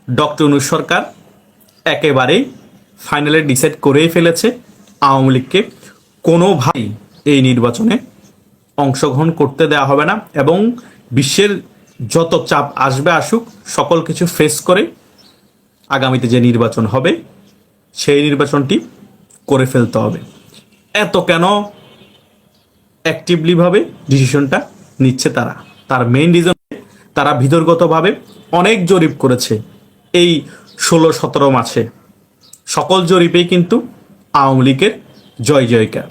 Doctor Yunus সরকার একেবারেই ফাইনালে decide করেই ফেলেছে আওয়ামী লীগকে কোনোভাবেই এই নির্বাচনে অংশগ্রহণ করতে দেওয়া হবে না এবং বিশ্বের যত চাপ আসবে আসুক সকল কিছু ফেস করে আগামীতে যে নির্বাচন হবে সেই নির্বাচনটি করে ফেলতে হবে। এত কেন অ্যাক্টিভলিভাবে ডিসিশনটা নিচ্ছে তার মেইন রিজন তারা ভিতরগতভাবে অনেক জরিপ করেছে এই 16-17 মাসে। সকল জরিপেই কিন্তু আওয়ামী লীগের জয় জয়কার।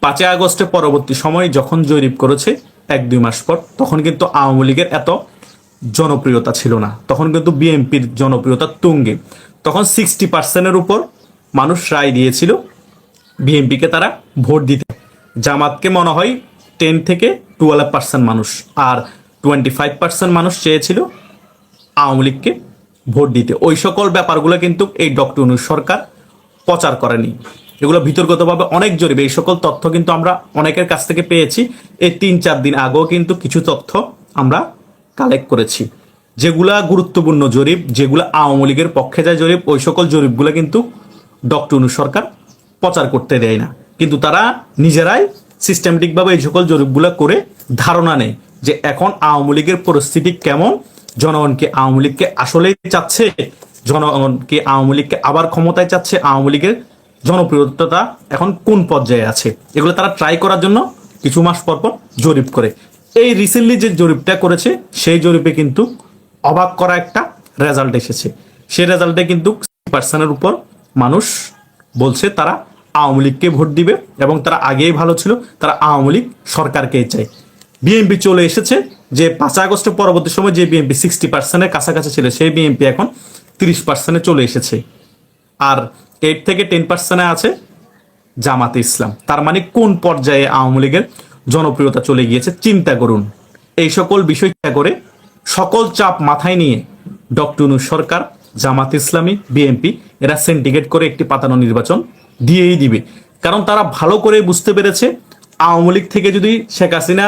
5 আগস্টের পরবর্তী সময় যখন জরিপ করেছে 1-2 মাস পর, তখন কিন্তু আওয়ামী লীগের এত জনপ্রিয়তা ছিল না, তখন কিন্তু বিএনপির জনপ্রিয়তা তুঙ্গে। তখন 60%-এর উপর মানুষ রায় দিয়েছিল বিএনপিকে তারা ভোট দিতে। জামাতকে মনে হয় 10-12% মানুষ, আর 25% মানুষ চেয়েছিল আওয়ামী লীগকে ভোট দিতে। ওই সকল ব্যাপারগুলো কিন্তু এই ডক্টর ইউনূস সরকার প্রচার করেনি। এগুলো ভিতরগতভাবে অনেক জরিপ, এই সকল তথ্য কিন্তু আমরা অনেকের কাছ থেকে পেয়েছি। এই 3-4 দিন আগেও কিন্তু কিছু তথ্য আমরা কালেক্ট করেছি, যেগুলা গুরুত্বপূর্ণ জরিপ, যেগুলো আওয়ামী লীগের পক্ষে যায় জরিপ, ওই সকল জরিপগুলো কিন্তু ডক্টর ইউনূস সরকার প্রচার করতে দেয় না। কিন্তু তারা নিজেরাই সিস্টেমেটিকভাবে এই সকল জরিপগুলো করে ধারণা নেয় যে এখন আওয়ামী লীগের পরিস্থিতি কেমন, জনগণকে আওয়ামী লীগকে আসলেই চাচ্ছে, জনগণকে আওয়ামী লীগকে আবার ক্ষমতায় চাচ্ছে, আওয়ামী লীগের জনপ্রিয়তা এখন কোন পর্যায়ে আছে, এগুলো তারা ট্রাই করার জন্য কিছু মাস পর পর জরিপ করে। এই রিসেন্টলি যে জরিপটা করেছে সেই জরিপে কিন্তু অবাক করা একটা রেজাল্ট এসেছে। সেই রেজাল্টে কিন্তু 60%-এর উপর মানুষ বলছে তারা আওয়ামী লীগকে ভোট দিবে এবং তারা আগেই ভালো ছিল, তারা আওয়ামী লীগ সরকারকেই চায়। বিএনপি চলে এসেছে, যে 5 আগস্টের পরবর্তী সময় যে বিএনপি 60%-এর কাছাকাছি ছিল সেই বিএনপি এখন 30%-এ চলে এসেছে, আর 8-10%-এ আছে জামাতে ইসলাম। তার মানে কোন পর্যায়ে আওয়ামী লীগের জনপ্রিয়তা চলে গিয়েছে চিন্তা করুন। এই সকল বিষয় চিন্তা করে সকল চাপ মাথায় নিয়ে ডক্টর ইউনূস সরকার, জামাত ইসলামী, বিএনপি এরা সিন্ডিকেট করে একটি পাতানো নির্বাচন দিয়েই দিবে। কারণ তারা ভালো করে বুঝতে পেরেছে আওয়ামী লীগ থেকে যদি শেখ হাসিনা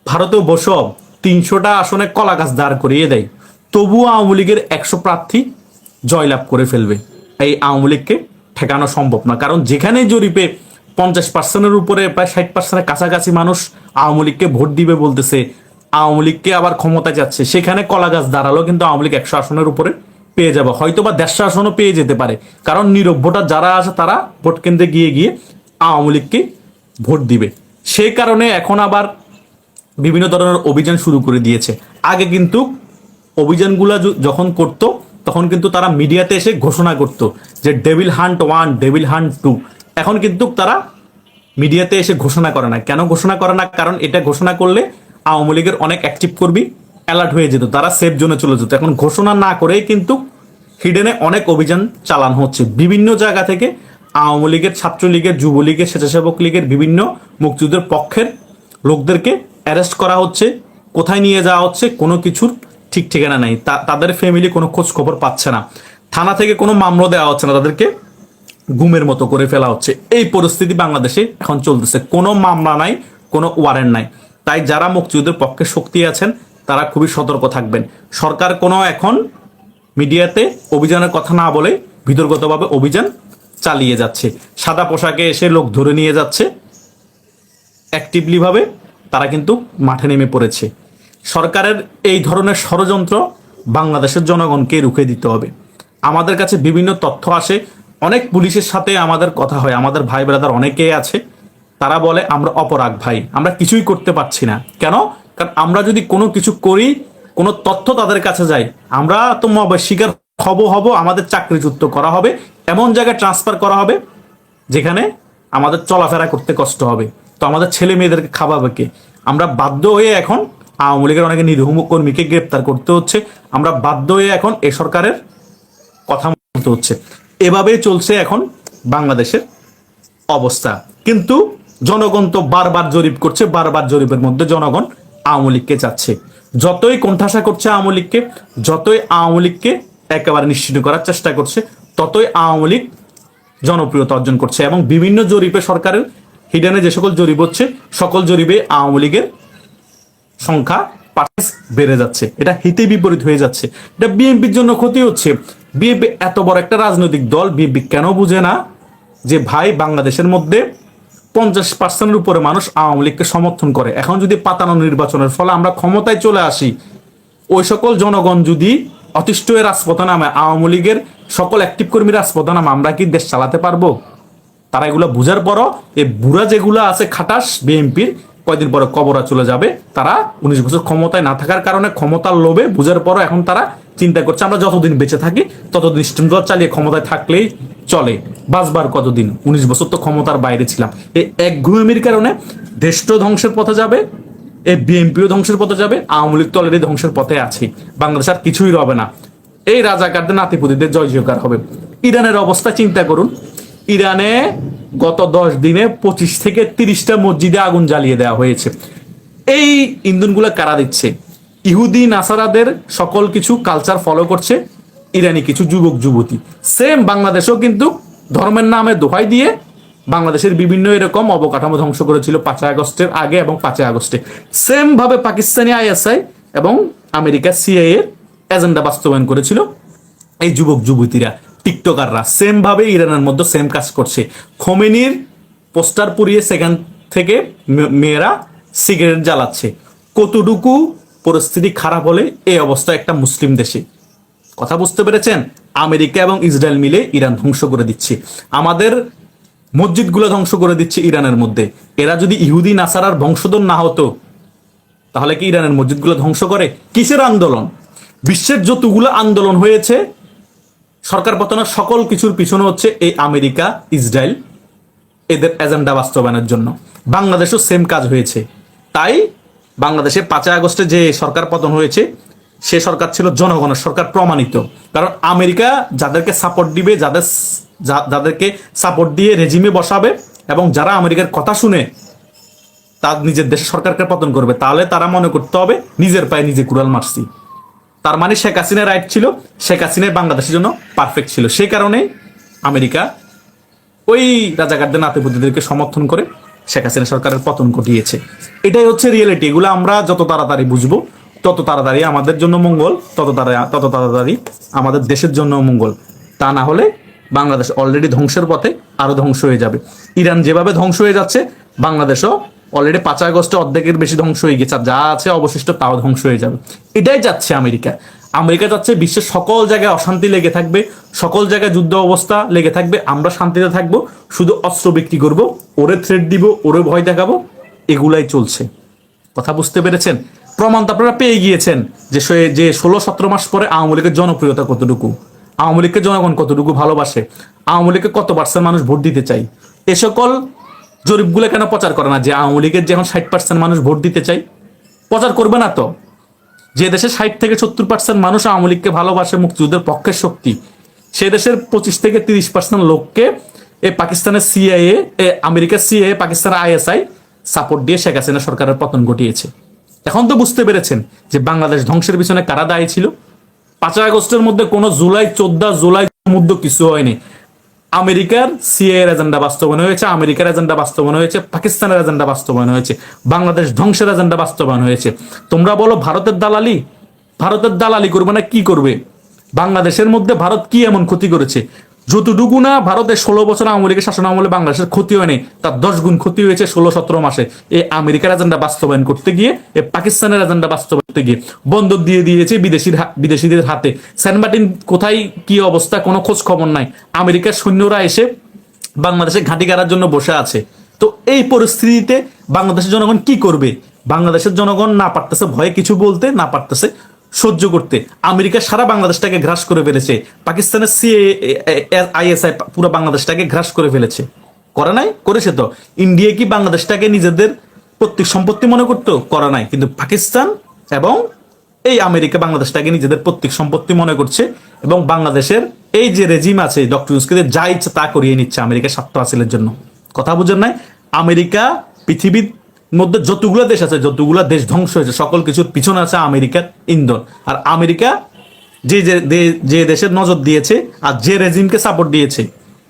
ভারতেও বসব 300টা আসনে কলা গাছ দাঁড় করিয়ে দেয়, তবুও আওয়ামী লীগের 100 প্রার্থী জয়লাভ করে ফেলবে। এই আওয়ামী লীগকে ঠেকানো সম্ভব না। কারণ যেখানে জরিপে 50%-এর উপরে প্রায় 60%-এর কাছাকাছি মানুষ আওয়ামী লীগকে ভোট দিবে বলতেছে, আওয়ামী লীগকে আবার ক্ষমতায় যাচ্ছে, সেখানে কলা গাছ দাঁড়ালো কিন্তু আওয়ামী লীগ 100 আসনের উপরে পেয়ে যাবে, হয়তো বা 150 আসনও পেয়ে যেতে পারে। কারণ নীরব ভোটার যারা আছে তারা ভোট কেন্দ্রে গিয়ে গিয়ে আওয়ামী লীগকে ভোট দিবে। সেই কারণে এখন আবার বিভিন্ন ধরনের অভিযান শুরু করে দিয়েছে। আগে কিন্তু অভিযানগুলা যখন করত তখন কিন্তু তারা মিডিয়াতে এসে ঘোষণা করত যে ডেভিল হান্ট 1, ডেভিল হান্ট 2। এখন কিন্তু তারা মিডিয়াতে এসে ঘোষণা করে না। কেন ঘোষণা করে না? কারণ এটা ঘোষণা করলে আওয়ামী লীগের অনেক অ্যাক্টিভ কর্মী অ্যালার্ট হয়ে যেত, তারা সেফ জোনে চলে যেত। এখন ঘোষণা না করেই কিন্তু হিডেনে অনেক অভিযান চালানো হচ্ছে বিভিন্ন জায়গা থেকে। আওয়ামী লীগের, ছাত্রলীগের, যুবলীগের, স্বেচ্ছাসেবক লীগের বিভিন্ন মুক্তিযুদ্ধের পক্ষের লোকদেরকে অ্যারেস্ট করা হচ্ছে, কোথায় নিয়ে যাওয়া হচ্ছে কোনো কিছুর ঠিক ঠিকানা নাই। তাদের ফ্যামিলি কোনো খোঁজ খবর পাচ্ছে না, থানা থেকে কোনো মামলা দেওয়া হচ্ছে না, তাদেরকে গুমের মতো করে ফেলা হচ্ছে। এই পরিস্থিতি বাংলাদেশে এখন চলতেছে, কোনো মামলা নাই, কোনো ওয়ারেন্ট নাই। তাই যারা মুক্তিযুদ্ধের পক্ষে শক্তি আছেন তারা খুবই সতর্ক থাকবেন। সরকার কোনো এখন মিডিয়াতে অভিযানের কথা না বলে ভিতরগতভাবে অভিযান চালিয়ে যাচ্ছে। সাদা পোশাকে এসে লোক ধরে নিয়ে যাচ্ছে, অ্যাক্টিভলিভাবে তারা কিন্তু মাঠে নেমে পড়েছে। সরকারের এই ধরনের ষড়যন্ত্র বাংলাদেশের জনগণকে রুখে দিতে হবে। আমাদের কাছে বিভিন্ন তথ্য আসে, অনেক পুলিশের সাথে আমাদের কথা হয়, আমাদের ভাই ব্রাদার অনেকেই আছে, তারা বলে আমরা অপরাগ ভাই, আমরা কিছুই করতে পারছি না। কেন? কারণ আমরা যদি কোনো কিছু করি, কোনো তথ্য তাদের কাছে যায়, আমরা তো শিকার হব, আমাদের চাকরিচ্যুত করা হবে, এমন জায়গায় ট্রান্সফার করা হবে যেখানে আমাদের চলাফেরা করতে কষ্ট হবে। তো আমাদের ছেলে মেয়েদেরকে খাওয়াবে কে? আমরা বাধ্য হয়ে এখন আওয়ামী লীগের অনেকে নিরীহ কর্মীকে গ্রেপ্তার করতে হচ্ছে, আমরা বাধ্য হয়ে এখন এ সরকারের কথা বলতে হচ্ছে। এভাবেই চলছে এখন বাংলাদেশের অবস্থা। কিন্তু জনগণ তো বারবার জরিপ করছে, বারবার জরিপের মধ্যে জনগণ আওয়ামী লীগকে চাচ্ছে। যতই কোণঠাসা করছে আওয়ামী লীগকে, যতই আওয়ামী লীগকে একেবারে নিশ্চিত করার চেষ্টা করছে, ততই আওয়ামী লীগ জনপ্রিয়তা অর্জন করছে। এবং বিভিন্ন জরিপে, সরকারের হিডেনে যে সকল জরিপ হচ্ছে, সকল জরিপে আওয়ামী লীগের সংখ্যা বেড়ে যাচ্ছে, এটা হিতে বিপরীত হয়ে যাচ্ছে, এটা বিএনপির জন্য ক্ষতি হচ্ছে। বিএনপি এত বড় একটা রাজনৈতিক দল, বিএনপি কেন বুঝে না যে ভাই বাংলাদেশের মধ্যে 50% উপরে মানুষ আওয়ামী লীগকে সমর্থন করে। এখন যদি পাতানো নির্বাচনের ফলে আমরা ক্ষমতায় চলে আসি, ওই সকল জনগণ যদি অতিষ্ঠ হয়ে রাজপথে নামে, আওয়ামী লীগের সকল অ্যাক্টিভ কর্মী রাজপথে নামে, আমরা কি দেশ চালাতে পারবো? তারা এগুলো বুঝার পরও এই বুড়া যেগুলো আছে খাটাস বিএনপির, কয়দিন পরে কবরা চলে যাবে। তারা 19 বছর ক্ষমতায় না থাকার কারণে, ক্ষমতার লোভে বুঝার পরও এখন তারা চিন্তা করছে আমরা যতদিন বেঁচে থাকি ততদিন স্ট্যান্ডার্ড চালিয়ে ক্ষমতায় থাকলেই চলে, বাঁচবার কতদিন, 19 বছর তো ক্ষমতার বাইরে ছিলাম। এই একগুঁয়েমির কারণে দেশটা ধ্বংসের পথে যাবে, এই বিএনপিও ধ্বংসের পথে যাবে, আওয়ামী লীগ তো অলরেডি ধ্বংসের পথে আছে। বাংলাদেশ আর কিছুই রবে না, এই রাজাকারদের নাতিপুতিদের জয় জয়কার হবে। ইরানের অবস্থা চিন্তা করুন, ইরানে গত 10 দিনে 25 থেকে 30টা মসজিদে আগুন জ্বালিয়ে দেওয়া হয়েছে। এই ইন্ধনগুলো কারা দিচ্ছে? ইহুদি নাসারাদের সকল কিছু কালচার ফলো করছে ইরানি কিছু যুবক যুবতী। সেম বাংলাদেশেও কিন্তু ধর্মের নামে দোহাই দিয়ে বাংলাদেশের বিভিন্ন এরকম অবকাঠামো ধ্বংস করেছিল 5 আগস্টের আগে এবং 5 আগস্টে। সেম ভাবে পাকিস্তানি আইএসআই এবং আমেরিকার সিআইএ এর এজেন্ডা বাস্তবায়ন করেছিল এই যুবক যুবতীরা, টিকটকাররা। সেম ভাবে ইরানের মধ্যে সেম কাজ করছে। খোমেনির পোস্টার পুড়িয়ে সেখান থেকে মেয়েরা সিগারেট জ্বালাচ্ছে। কতটুকু পরিস্থিতি খারাপ হলে এই অবস্থা একটা মুসলিম দেশে? কথা বুঝতে পেরেছেন? আমেরিকা এবং ইসরায়েল মিলে ইরান ধ্বংস করে দিচ্ছে, আমাদের মসজিদগুলো ধ্বংস করে দিচ্ছে ইরানের মধ্যে। এরা যদি ইহুদি নাসারার বংশধর না হতো তাহলে কি ইরানের মসজিদগুলো ধ্বংস করে? কিসের আন্দোলন? বিশ্বের যতগুলো আন্দোলন হয়েছে সরকার পতনের সকল কিছুর পিছনে হচ্ছে এই আমেরিকা ইসরায়েল, এদের এজেন্ডা বাস্তবায়নের জন্য। বাংলাদেশও সেম কাজ হয়েছে। তাই বাংলাদেশে 5 আগস্টে যে সরকার পতন হয়েছে সে সরকার ছিল জনগণের সরকার প্রমাণিত। কারণ আমেরিকা যাদেরকে সাপোর্ট দিবে, যাদেরকে সাপোর্ট দিয়ে রেজিমে বসাবে এবং যারা আমেরিকার কথা শুনে তার নিজের দেশের সরকারকে পতন করবে, তাহলে তারা মনে করতে হবে নিজের পায়ে নিজে কুড়াল মারছি। তার মানে শেখ হাসিনা রাইট ছিল, শেখ হাসিনা বাংলাদেশের জন্য পারফেক্ট ছিল। সেই কারণে আমেরিকা ওই রাজাকারদের নাতিপুতিদেরকে সমর্থন করে শেখ হাসিনা সরকারের পতন ঘটিয়েছে। এটাই হচ্ছে রিয়েলিটি। এগুলো আমরা যত তাড়াতাড়ি বুঝবো তত তাড়াতাড়ি আমাদের জন্য মঙ্গল, তত তাড়াতাড়ি আমাদের দেশের জন্য মঙ্গল। তা না হলে বাংলাদেশ অলরেডি ধ্বংসের পথে, আরো ধ্বংস হয়ে যাবে। ইরান যেভাবে ধ্বংস হয়ে যাচ্ছে, বাংলাদেশও অলরেডি 5 আগস্টে অর্ধেকের বেশি ধ্বংস হয়ে গেছে, যা আছে অবশিষ্ট তাও ধ্বংস হয়ে যাবে। এটাই যাচ্ছে আমেরিকা। আমেরিকা যাচ্ছে বিশ্বের সকল জায়গায় অশান্তি লেগে থাকবে, সকল জায়গায় যুদ্ধ অবস্থা লেগে থাকবে, আমরা শান্তিতে থাকবো, শুধু অস্ত্র বিক্রি করব, ওরে থ্রেট দিব, ওরে ভয় দেখাবো, এগুলাই চলছে। কথা বুঝতে পেরেছেন? প্রমাণ তো আপনারা পেয়ে গিয়েছেন যে 16-17 মাস পরে আওয়ামী লীগের জনপ্রিয়তা কতটুকু, আওয়ামী লীগকে জনগণ কতটুকু ভালোবাসে, আওয়ামী লীগকে কত % মানুষ ভোট দিতে চাই। এ সকল জরিপগুলো কেন প্রচার করে না যে আওয়ামী লীগের যে এখন 60% মানুষ ভোট দিতে চাই? প্রচার করবে না তো? যে দেশে 60 থেকে 70% মানুষ আওয়ামী লীগকে ভালোবাসে, মুক্তিযুদ্ধের পক্ষের শক্তি, সে দেশের 25 থেকে 30% লোককে এই পাকিস্তানের সিআইএ, আমেরিকার সিআইএ, পাকিস্তানের আইএসআই সাপোর্ট দিয়ে শেখ হাসিনা সরকারের পতন ঘটিয়েছে। এখন তো বুঝতে পেরেছেন যে বাংলাদেশ ধ্বংসের পিছনে কারা দায়ী ছিল। 5 আগস্টের মধ্যে কোনো 14 জুলাই মধ্যে কিছু হয়নি। আমেরিকার সিএ এর এজেন্ডা বাস্তবায়ন হয়েছে, আমেরিকার এজেন্ডা বাস্তবায়ন হয়েছে, পাকিস্তানের এজেন্ডা বাস্তবায়ন হয়েছে, বাংলাদেশ ধ্বংসের এজেন্ডা বাস্তবায়ন হয়েছে। তোমরা বলো ভারতের দালালি? ভারতের দালালি করবে না কি করবে? বাংলাদেশের মধ্যে ভারত কি এমন ক্ষতি করেছে? যতটুকু না ভারতের 16 বছর আওয়ামী লীগের শাসন আমলে বাংলাদেশের ক্ষতি হয়নি, তার 10 গুণ ক্ষতি হয়েছে 16-17 মাসে এই আমেরিকার এজেন্ডা বাস্তবায়ন করতে গিয়ে, এই পাকিস্তানের এজেন্ডা বাস্তবায়ন করতে গিয়ে। বন্দর দিয়ে দিয়েছে বিদেশিদের হাতে। সেন্ট মার্টিন কোথায় কি অবস্থা কোনো খোঁজ খবর নাই। আমেরিকার সৈন্যরা এসে বাংলাদেশে ঘাঁটি গাড়ার জন্য বসে আছে। তো এই পরিস্থিতিতে বাংলাদেশের জনগণ কি করবে? বাংলাদেশের জনগণ না পারতেছে ভয়ে কিছু বলতে, না পারতেছে সহ্য করতে। আমেরিকা সারা বাংলাদেশটাকে গ্রাস করে ফেলেছে, পাকিস্তানের আইএসআই পুরো বাংলাদেশটাকে গ্রাস করে ফেলেছে। করে নাই? করেছে তো। ইন্ডিয়া কি বাংলাদেশটাকে নিজেদের প্রত্যেক সম্পত্তি মনে করতো? করে নাই। কিন্তু পাকিস্তান এবং এই আমেরিকা বাংলাদেশটাকে নিজেদের প্রত্যেক সম্পত্তি মনে করছে এবং বাংলাদেশের এই যে রেজিম আছে ডক্টর ইউনূসকে যা ইচ্ছা তা করিয়ে নিচ্ছে আমেরিকার স্বার্থ হাসিলের জন্য। কথা বুঝেন নাই? আমেরিকা পৃথিবীর মধ্যে যতগুলো দেশ আছে, যতগুলো দেশ ধ্বংস হয়েছে, সকল কিছুর পিছনে আছে আমেরিকার ইন্ধন। আর আমেরিকা যে দেশের নজর দিয়েছে আর যে রেজিমকে সাপোর্ট দিয়েছে,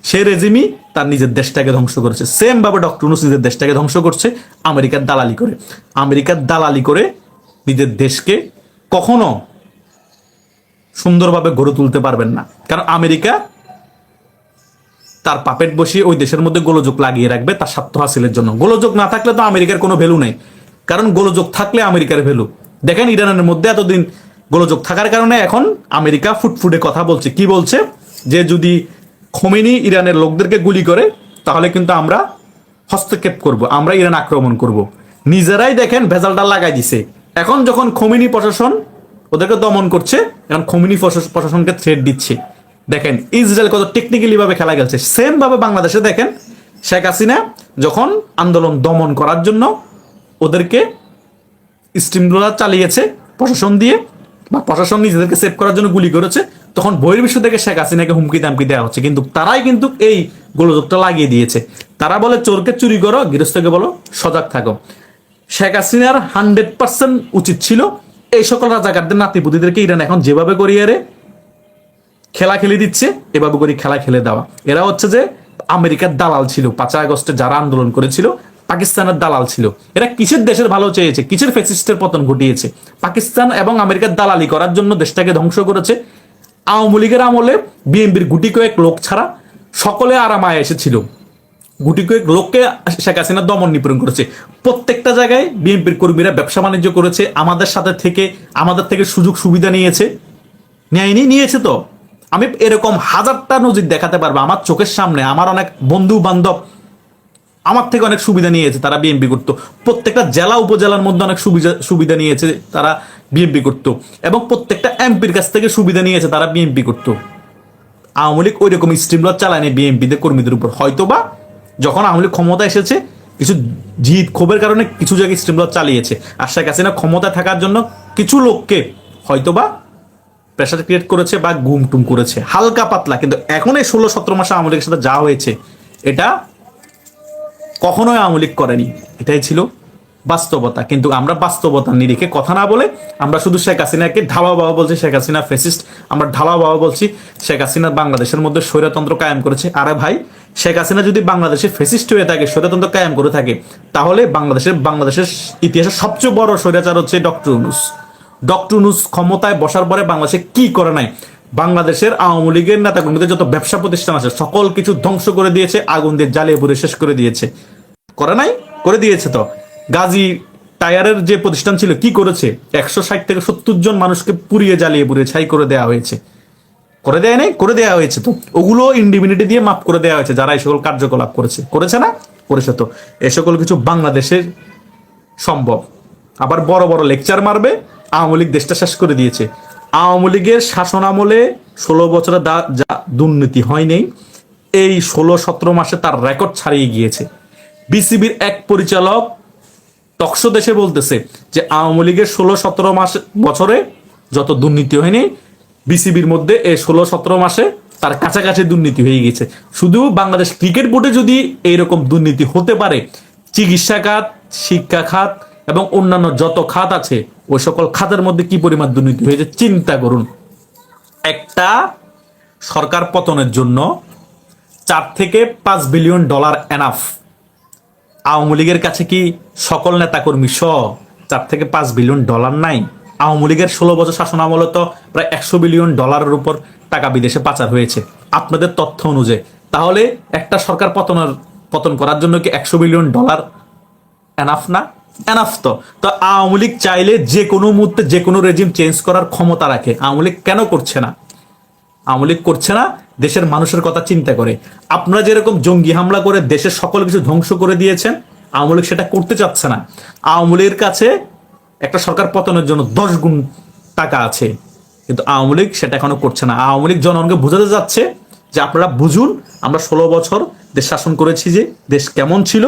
সেই রেজিমই তার নিজের দেশটাকে ধ্বংস করেছে। সেম ভাবে ডক্টর ইউনূস নিজের দেশটাকে ধ্বংস করছে আমেরিকার দালালি করে। আমেরিকার দালালি করে নিজের দেশকে কখনো সুন্দরভাবে গড়ে তুলতে পারবেন না। কারণ আমেরিকা তার পাপেট বসিয়ে ওই দেশের মধ্যে গোলযোগ লাগিয়ে রাখবে তার স্বার্থ হাসিলের জন্য। গোলযোগ না থাকলে তো আমেরিকার কোনো ভ্যালু নেই, কারণ গোলযোগ থাকলে আমেরিকার ভ্যালু। দেখেন ইরানের মধ্যে এতদিন গোলযোগ থাকার কারণে এখন আমেরিকা ফুটফুটে কথা বলছে। কি বলছে? যে যদি খোমেনি ইরানের লোকদেরকে গুলি করে তাহলে কিন্তু আমরা হস্তক্ষেপ করব, আমরা ইরান আক্রমণ করব। নিজেরাই দেখেন ভেজালটা লাগাই দিছে। এখন যখন খোমেনি প্রশাসন ওদেরকে দমন করছে, এখন খোমেনি প্রশাসনকে থ্রেট দিচ্ছে। দেখেন ইসরায়েল কত টেকনিক্যালি ভাবে খেলা গেছে। সেম ভাবে বাংলাদেশে দেখেন শেখ হাসিনা যখন আন্দোলন দমন করার জন্য ওদেরকে স্টিমরোলার চালিয়েছে প্রশাসন দিয়ে, বা প্রশাসন নিজেদেরকে সেভ করার জন্য গুলি করেছে, তখন বহির্বিশ্ব থেকে শেখ হাসিনাকে হুমকি দামকি দেওয়া হচ্ছে। কিন্তু তারাই কিন্তু এই গোলযোগটা লাগিয়ে দিয়েছে। তারা বলে চোরকে চুরি করো, গৃহস্থকে বলো সজাগ থাকো। শেখ হাসিনার 100% উচিত ছিল এই সকল রাজাকারদের নাতিপুতিদেরকে ইরান এখন যেভাবে করিয়ারে খেলা খেলে দিচ্ছে এভাবে করে খেলা খেলে দেওয়া। এরা হচ্ছে যে আমেরিকার দালাল ছিল, 5 আগস্টে যারা আন্দোলন করেছিল পাকিস্তানের দালাল ছিল। এরা কিসের দেশের ভালো চেয়েছে, কিসের ফ্যাসিস্টের পতন ঘটিয়েছে? পাকিস্তান এবং আমেরিকার দালালি করার জন্য দেশটাকে ধ্বংস করেছে। আওয়ামী লীগের আমলে বিএনপির গুটি কয়েক লোক ছাড়া সকলে আরামায় এসেছিল। গুটি কয়েক লোককে শেখ হাসিনা দমন নিপীড়ন করেছে। প্রত্যেকটা জায়গায় বিএনপির কর্মীরা ব্যবসা বাণিজ্য করেছে, আমাদের থেকে সুযোগ সুবিধা নিয়েছে। নেয়নি? নিয়েছে তো। আমি এরকম হাজারটা নজির দেখাতে পারবো আমার চোখের সামনে। আমার অনেক বন্ধু বান্ধব আমার থেকে অনেক সুবিধা নিয়েছে, তারা বিএনপি করতো। প্রত্যেকটা জেলা উপজেলার মধ্যে অনেক সুবিধা নিয়েছে, তারা বিএনপি করতো। এবং প্রত্যেকটা এমপির কাছ থেকে সুবিধা নিয়েছে, তারা বিএনপি করতো। আওয়ামী লীগ ওই রকম স্টিমরোলার চালায়নি বিএনপিদের কর্মীদের উপর। হয়তোবা যখন আওয়ামী লীগ ক্ষমতা এসেছে কিছু জিদ ক্ষোভের কারণে কিছু জায়গায় স্টিমরোলার চালিয়েছে। আর শেখ হাসিনা ক্ষমতা থাকার জন্য কিছু লোককে হয়তোবা প্রেশার ক্রিয়েট করেছে বা গুম টুম করেছে হালকা পাতলা। কিন্তু এখন এই 16-17 মাসে আওয়ামী লীগের সাথে যা হয়েছে এটা কখনোই আওয়ামী লীগ করেনি। এটাই ছিল বাস্তবতা। কিন্তু আমরা বাস্তবতার নিরিখে কথা না বলে আমরা শুধু শেখ হাসিনাকে ঢালাও বাবা বলছি, শেখ হাসিনা ফ্যাসিস্ট, আমরা ঢালাও বাবা বলছি। শেখ হাসিনা বাংলাদেশের মধ্যে স্বৈরতন্ত্র কায়েম করেছে। আরে ভাই, শেখ হাসিনা যদি বাংলাদেশে ফ্যাসিস্ট হয়ে থাকে, স্বৈরতন্ত্র কায়েম করে থাকে, তাহলে বাংলাদেশের ইতিহাসের সবচেয়ে বড় স্বৈরাচার হচ্ছে ডক্টর ইউনূস। ডক্টর ইউনূস ক্ষমতায় বসার পরে বাংলাদেশে কি করে নাই? বাংলাদেশের আওয়ামী লীগের নেতাকর্মীদের যত ব্যবসা প্রতিষ্ঠান আছে সকল কিছু ধ্বংস করে দিয়েছে, আগুন দিয়ে জ্বালিয়ে পুড়ে শেষ করে দিয়েছে। করে নাই? করে দিয়েছে তো। গাজী টায়ারের যে প্রতিষ্ঠান ছিল কি করেছে? 160 থেকে 70 জন মানুষকে পুড়িয়ে জ্বালিয়ে পুড়িয়ে ছাই করে দেওয়া হয়েছে। করে দেয় নাই? করে দেওয়া হয়েছে তো। ওগুলো ইন্ডিমিনিটি দিয়ে মাফ করে দেওয়া হয়েছে যারা এই সকল কার্যকলাপ করেছে না? করেছে তো। এ সকল কিছু বাংলাদেশের সম্ভব। আবার বড় বড় লেকচার মারবে আওয়ামী লীগ দেশটা শেষ করে দিয়েছে। আওয়ামী লীগের শাসন আমলে 16 বছরে যা দুর্নীতি হয়নি, এই 16-17 মাসে তার রেকর্ড ছাড়িয়ে গিয়েছে। বিসিবির এক পরিচালক টকশো দেশে বলতেছে যে আওয়ামী লীগের 16-17 বছরে যত দুর্নীতি হয়নি, বিসিবির মধ্যে এই 16-17 মাসে তার কাছাকাছি দুর্নীতি হয়ে গেছে। শুধু বাংলাদেশ ক্রিকেট বোর্ডে যদি এইরকম দুর্নীতি হতে পারে, চিকিৎসা খাত, শিক্ষা খাত এবং অন্যান্য যত খাত আছে ওই সকল খাতের মধ্যে কি পরিমাণ দুর্নীতি হয়েছে চিন্তা করুন। একটা সরকার পতনের জন্য 4 থেকে 5 বিলিয়ন ডলার এনাফ। আওয়ামী লীগের কাছে কি সকল নেতাকর্মী সহ 4 থেকে 5 বিলিয়ন ডলার নাই? আওয়ামী লীগের 16 বছর শাসন আমলে তো প্রায় 100 বিলিয়ন ডলারের উপর টাকা বিদেশে পাচার হয়েছে আপনাদের তথ্য অনুযায়ী। তাহলে একটা সরকার পতন করার জন্য কি 100 বিলিয়ন ডলার এনাফ না? এনাফ তো। তো আওয়ামী লীগ চাইলে যে কোনো মুহূর্তে যে কোনো রেজিম চেঞ্জ করার ক্ষমতা রাখে। আওয়ামী লীগ কেন করছে না? আওয়ামী লীগ করছে না দেশের মানুষের কথা চিন্তা করে। আপনারা যেরকম জঙ্গি হামলা করে দেশের সকল কিছু ধ্বংস করে দিয়েছেন, আওয়ামী লীগ সেটা করতে চাচ্ছে না। আওয়ামী লীগের কাছে একটা সরকার পতনের জন্য 10 গুণ টাকা আছে, কিন্তু আওয়ামী লীগ সেটা এখনো করছে না। আওয়ামী লীগ জনগণকে বোঝাতে যাচ্ছে যে আপনারা বুঝুন, আমরা 16 বছর দেশ শাসন করেছি, যে দেশ কেমন ছিল।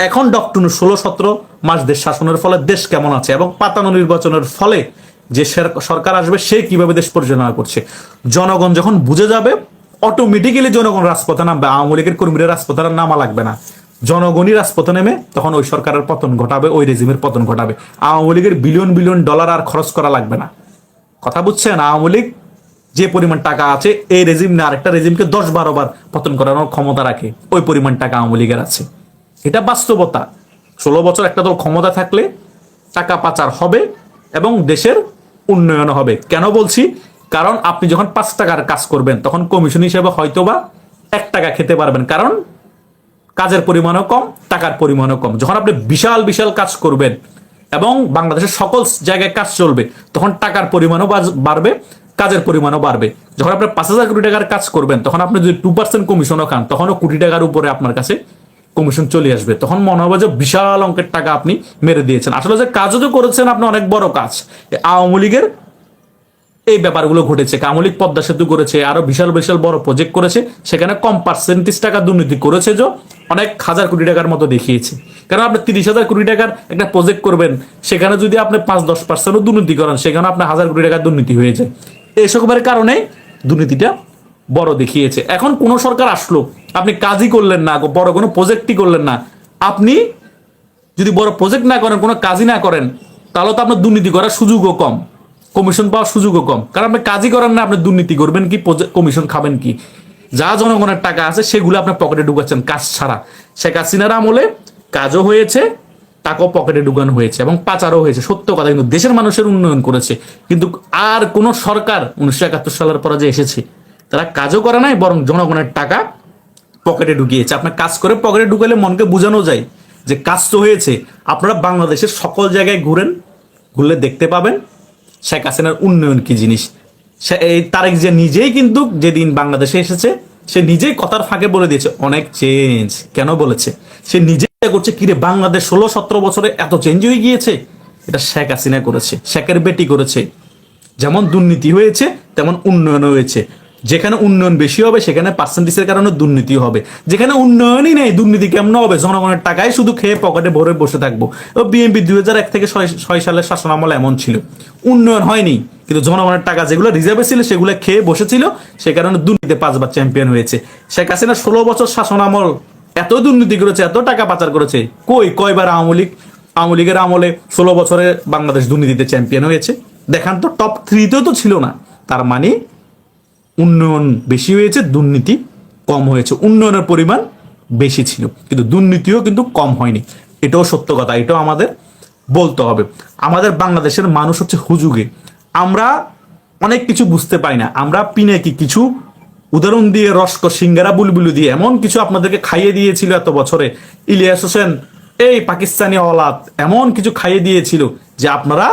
এখন ডক্টর 16-17 মাস দেশ শাসনের ফলে দেশ কেমন আছে, এবং পাতানো নির্বাচনের ফলে যে সরকার আসবে সে কিভাবে দেশ পরিচালনা করছে। জনগণ যখন বুঝে যাবে, অটোমেটিক্যালি জনগণ রাজপথে নামবে। আওয়ামী লীগের কর্মীরা রাজপথে নামা লাগবে না, জনগণই রাজপথে নেমে তখন ওই সরকারের পতন ঘটাবে, ওই রেজিমের পতন ঘটাবে। আওয়ামী লীগের বিলিয়ন বিলিয়ন ডলার আর খরচ করা লাগবে না। কথা বুঝছেন? আওয়ামী লীগ যে পরিমাণ টাকা আছে, এই রেজিম না আরেকটা রেজিমকে 10-12 বার পতন করানোর ক্ষমতা রাখে, ওই পরিমাণ টাকা আওয়ামী লীগের আছে। এটা বাস্তবতা। 16 বছর একটা দল ক্ষমতা থাকলে টাকা পাচার হবে, এবং দেশের উন্নয়ন হবে। কেন বলছি? কারণ আপনি যখন 5 টাকার কাজ করবেন তখন কমিশন হিসেবে হয়তোবা 1 টাকা খেতে পারবেন, কারণ কাজের পরিমাণও কম, টাকার পরিমাণও কম। যখন আপনি বিশাল বিশাল কাজ করবেন এবং বাংলাদেশের সকল জায়গায় কাজ চলবে, তখন টাকার পরিমাণও বাড়বে, কাজের পরিমাণও বাড়বে। যখন আপনি 5,000 কোটি টাকার কাজ করবেন, তখন আপনি যদি 2% কমিশনও খান, তখনও কোটি টাকার উপরে আপনার কাছে কমিশন চলে আসবে। তখন মনে হবে যে বিশাল অঙ্কের টাকা আপনি মেরে দিয়েছেন। আসলে যে কাজও তো করেছেন আপনি অনেক বড় কাজ। আওয়ামী লীগের এই ব্যাপারগুলো ঘটেছে। আওয়ামী লীগ পদ্মা সেতু করেছে, আরো বিশাল বিশাল বড় প্রজেক্ট করেছে, সেখানে কম পার্সেন্টেজ টাকা দুর্নীতি করেছে, যে অনেক হাজার কোটি টাকার মতো দেখিয়েছে। কারণ আপনি 30,000 কোটি টাকার একটা প্রজেক্ট করবেন, সেখানে যদি আপনি 5-10% দুর্নীতি করেন, সেখানে আপনার 1,000 কোটি টাকার দুর্নীতি হয়ে যায়। এইসবের কারণে দুর্নীতিটা বড় দেখিয়েছে। এখন কোন সরকার আসলো, আপনি কাজই করলেন না, বড় কোনো প্রজেক্টই করলেন না, আপনি যদি বড় প্রজেক্ট না করেন, কোনো কাজই না করেন, তাহলে তো আপনার দুর্নীতি করার সুযোগও কম, কমিশন পাওয়ার সুযোগও কম। কারণ আপনি কাজই করেন না, আপনি দুর্নীতি করবেন কি, কমিশন খাবেন কি? যা জনগণের টাকা আছে সেগুলো আপনার পকেটে ঢুকাচ্ছেন কাজ ছাড়া। শেখ হাসিনার আমলে কাজও হয়েছে, টাকাও পকেটে ঢুকানো হয়েছে এবং পাচারও হয়েছে, সত্য কথা। কিন্তু দেশের মানুষের উন্নয়ন করেছে। কিন্তু আর কোন সরকার 1971 সালের পরে যে এসেছে, তারা কাজও করে নাই, বরং জনগণের টাকা পকেটে ঢুকিয়েছে। আপনার কাজ করে পকেটে ঢুকালে মনকে বোঝানো যায় যে কাজ তো হয়েছে। আপনারা বাংলাদেশের সকল জায়গায় ঘুরেন, ঘুরলে দেখতে পাবেন শেখ হাসিনার উন্নয়ন কি জিনিস। এই তারেক যে নিজেই কিন্তু যেদিন বাংলাদেশে এসেছে, সে নিজেই কথার ফাঁকে বলে দিয়েছে অনেক চেঞ্জ। কেন বলেছে? সে নিজে করছে কিরে, বাংলাদেশ 16-17 বছরে এত চেঞ্জ হয়ে গিয়েছে। এটা শেখ হাসিনা করেছে, শেখের বেটি করেছে। যেমন দুর্নীতি হয়েছে, তেমন উন্নয়ন হয়েছে। যেখানে উন্নয়ন বেশি হবে, সেখানে পার্সেন্টেজের কারণে দুর্নীতি হবে। যেখানে উন্নয়নই নেই, দুর্নীতি কেমন হবে? জনগণের টাকায় শুধু খেয়ে পকেটে ভরে বসে থাকবো। বিএনপি 2001 থেকে 6 সালের শাসনামল এমন ছিল, উন্নয়ন হয়নি, কিন্তু জনগণের টাকা যেগুলো রিজার্ভে ছিল সেগুলো খেয়ে বসেছিল, সে কারণে দুর্নীতিতে 5 বার চ্যাম্পিয়ন হয়েছে। শেখ হাসিনা 16 বছর শাসনামল এত দুর্নীতি করেছে, এত টাকা পাচার করেছে। কয়বার আওয়ামী লীগের আমলে 16 বছরে বাংলাদেশ দুর্নীতিতে চ্যাম্পিয়ন হয়েছে? দেখান তো, টপ 3-তেও তো ছিল না। তার মানে উন্নয়ন বেশি হয়েছে, দুর্নীতি কম হয়েছে। উন্নয়নের পরিমাণ বেশি ছিল, কিন্তু দুর্নীতিও কিন্তু কম হয়নি। এটাও সত্য কথা, এটাও আমাদের বলতে হবে। আমাদের বাংলাদেশের মানুষ হচ্ছে হুজুগে। আমরা অনেক কিছু বুঝতে পারি না। আমরা পিনাকি কিছু উদাহরণ দিয়ে, রস্ক সিঙ্গারা বুলবুলি দিয়ে এমন কিছু আপনাদেরকে খাইয়ে দিয়েছিল এত বছরে। ইলিয়াস হোসেন, এই পাকিস্তানি অলাদ এমন কিছু খাইয়ে দিয়েছিল যে আপনারা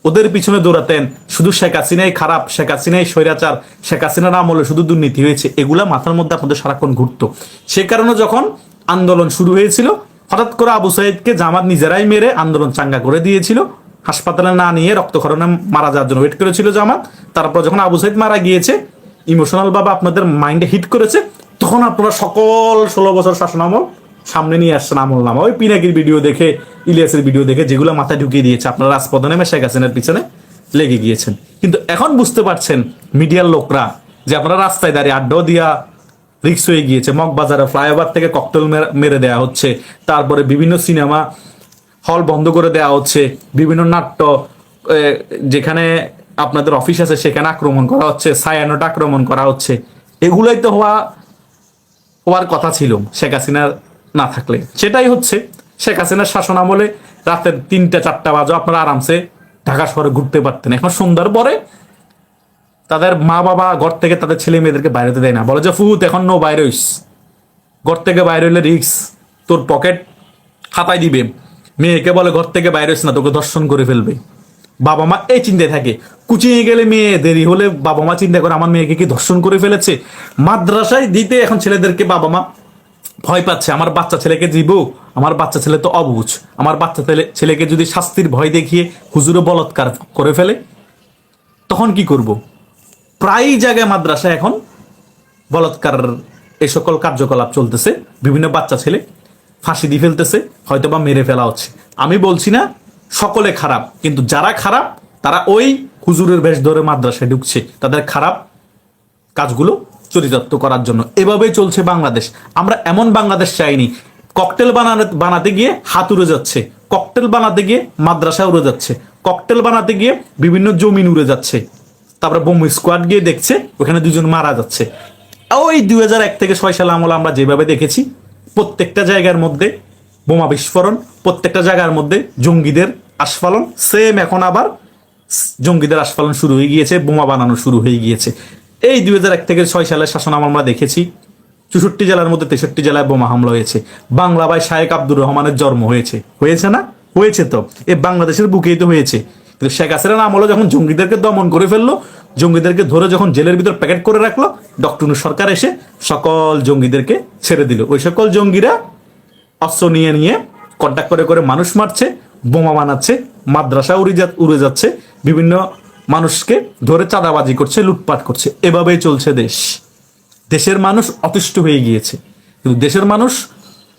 ওদের পিছনে দৌড়াতেন। শুধু শেখ হাসিনাই খারাপ, শেখ হাসিনাই স্বৈরাচার, শেখ হাসিনার আমলে শুধু দুর্নীতি হয়েছে, এগুলা মাথার মধ্যে আপনাদের সারাক্ষণ ঘুরতো। সে কারণে যখন আন্দোলন শুরু হয়েছিল, হঠাৎ করে আবু সাইদকে জামাত নিজেরাই মেরে আন্দোলন চাঙ্গা করে দিয়েছিল। হাসপাতালে না নিয়ে রক্তক্ষরণে মারা যাওয়ার জন্য ওয়েট করেছিল জামাত। তারপর যখন আবু সাইদ মারা গিয়েছে, ইমোশনাল ভাবে আপনাদের মাইন্ডে হিট করেছে, তখন আপনারা সকল 16 বছর শাসনামল সামনে নিয়ে আসছেন আমল নামা। ওই পিনাকির ভিডিও দেখে, ইলিয়াসের ভিডিও দেখে, যেগুলো মাথায় ঢুকিয়ে দিয়েছে, আপনারা রাজপথে নেমে শেখ হাসিনার পিছনে লেগে গিয়েছেন। কিন্তু এখন বুঝতে পারছেন মিডিয়ার লোকরা যে আপনারা রাস্তায় দাঁড়িয়ে আড্ডাও দিয়া রিক্স হয়ে গিয়েছে। মগবাজারে ফ্লাইওভার থেকে ককটেল মেরে দেওয়া হচ্ছে, তারপরে বিভিন্ন সিনেমা হল বন্ধ করে দেওয়া হচ্ছে, বিভিন্ন নাট্য যেখানে আপনাদের অফিস আছে সেখানে আক্রমণ করা হচ্ছে, সায়ানোট আক্রমণ করা হচ্ছে। এগুলোই তো হওয়ার কথা ছিল শেখ হাসিনার না থাকলে। সেটাই হচ্ছে। শেখ হাসিনার শাসন আমলে রাতের 3টা-4টা বাজে আপনারা আরামসে ঢাকা শহরে ঘুরতে পারতেন। এখন সন্ধ্যার পরে তাদের মা বাবা ঘর থেকে তাদের ছেলে মেয়েদেরকে বাইরে দেয় না, বলে যে ফুত এখন নো বাইরে হইস, ঘর থেকে বাইরে হইলে রিক্স, তোর পকেট হাতায় দিবে। মেয়েকে বলে ঘর থেকে বাইরে হইস না, তোকে ধর্ষণ করে ফেলবে। বাবা মা এই চিন্তায় থাকে। কুচিয়ে গেলে মেয়ে দেরি হলে বাবা মা চিন্তা করে আমার মেয়েকে কি ধর্ষণ করে ফেলেছে। মাদ্রাসায় দিতে এখন ছেলেদেরকে বাবা মা ভয় পাচ্ছে, আমার বাচ্চা ছেলেকে দিব, আমার বাচ্চা ছেলে তো অবুঝ, আমার বাচ্চা ছেলেকে যদি শাস্তির ভয় দেখিয়ে হুজুরে বলৎকার করে ফেলে তখন কি করব। প্রায় জায়গায় মাদ্রাসায় এখন বলৎকার এই সকল কার্যকলাপ চলতেছে। বিভিন্ন বাচ্চা ছেলে ফাঁসি দিয়ে ফেলতেছে, হয়তো বা মেরে ফেলা হচ্ছে। আমি বলছি না সকলে খারাপ, কিন্তু যারা খারাপ তারা ওই হুজুরের বেশ ধরে মাদ্রাসায় ঢুকছে তাদের খারাপ কাজগুলো চরিতার্থ করার জন্য। এভাবেই চলছে বাংলাদেশ। আমরা এমন বাংলাদেশ চাইনি। ককটেল বানাতে গিয়ে হাত উড়ে যাচ্ছে, ককটেল বানাতে গিয়ে মাদ্রাসা উড়ে যাচ্ছে, ককটেল বানাতে গিয়ে বিভিন্ন জমিন উড়ে যাচ্ছে, তারপরে বোম স্কোয়াড গিয়ে দেখছে ওখানে 2জন মারা যাচ্ছে। ওই 2001 থেকে 6 সাল আমলে আমরা যেভাবে দেখেছি, প্রত্যেকটা জায়গার মধ্যে বোমা বিস্ফোরণ, প্রত্যেকটা জায়গার মধ্যে জঙ্গিদের আস্ফালন সেম এখন আবার জঙ্গিদের আস্ফালন শুরু হয়ে গিয়েছে, বোমা বানানো শুরু হয়ে গিয়েছে। এই 2001 থেকে 6 সালের শাসন আমরা দেখেছি 64 জেলার মধ্যে 63 জেলায় বোমা হামলা হয়েছে। বাংলা ভাই শায়েক আব্দুর রহমানের জন্ম হয়েছে, হয়েছে না? হয়েছে তো, এ বাংলাদেশের বুকেই তো হয়েছে। কিন্তু শেখ হাসিনার আমলে যখন জঙ্গিদেরকে দমন করে ফেললো, জঙ্গিদেরকে ধরে যখন জেলের ভিতর প্যাকেট করে রাখলো, ডক্টর ইউনূস সরকার এসে সকল জঙ্গিদেরকে ছেড়ে দিল। ওই সকল জঙ্গিরা অস্ত্র নিয়ে নিয়ে কন্ট্যাক্ট করে করে মানুষ মারছে, বোমা বানাচ্ছে, মাদ্রাসা উড়ে যাচ্ছে, বিভিন্ন মানুষকে ধরে চাঁদাবাজি করছে, লুটপাট করছে। এভাবেই চলছে দেশ। দেশের মানুষ অতিষ্ঠ হয়ে গিয়েছে। কিন্তু দেশের মানুষ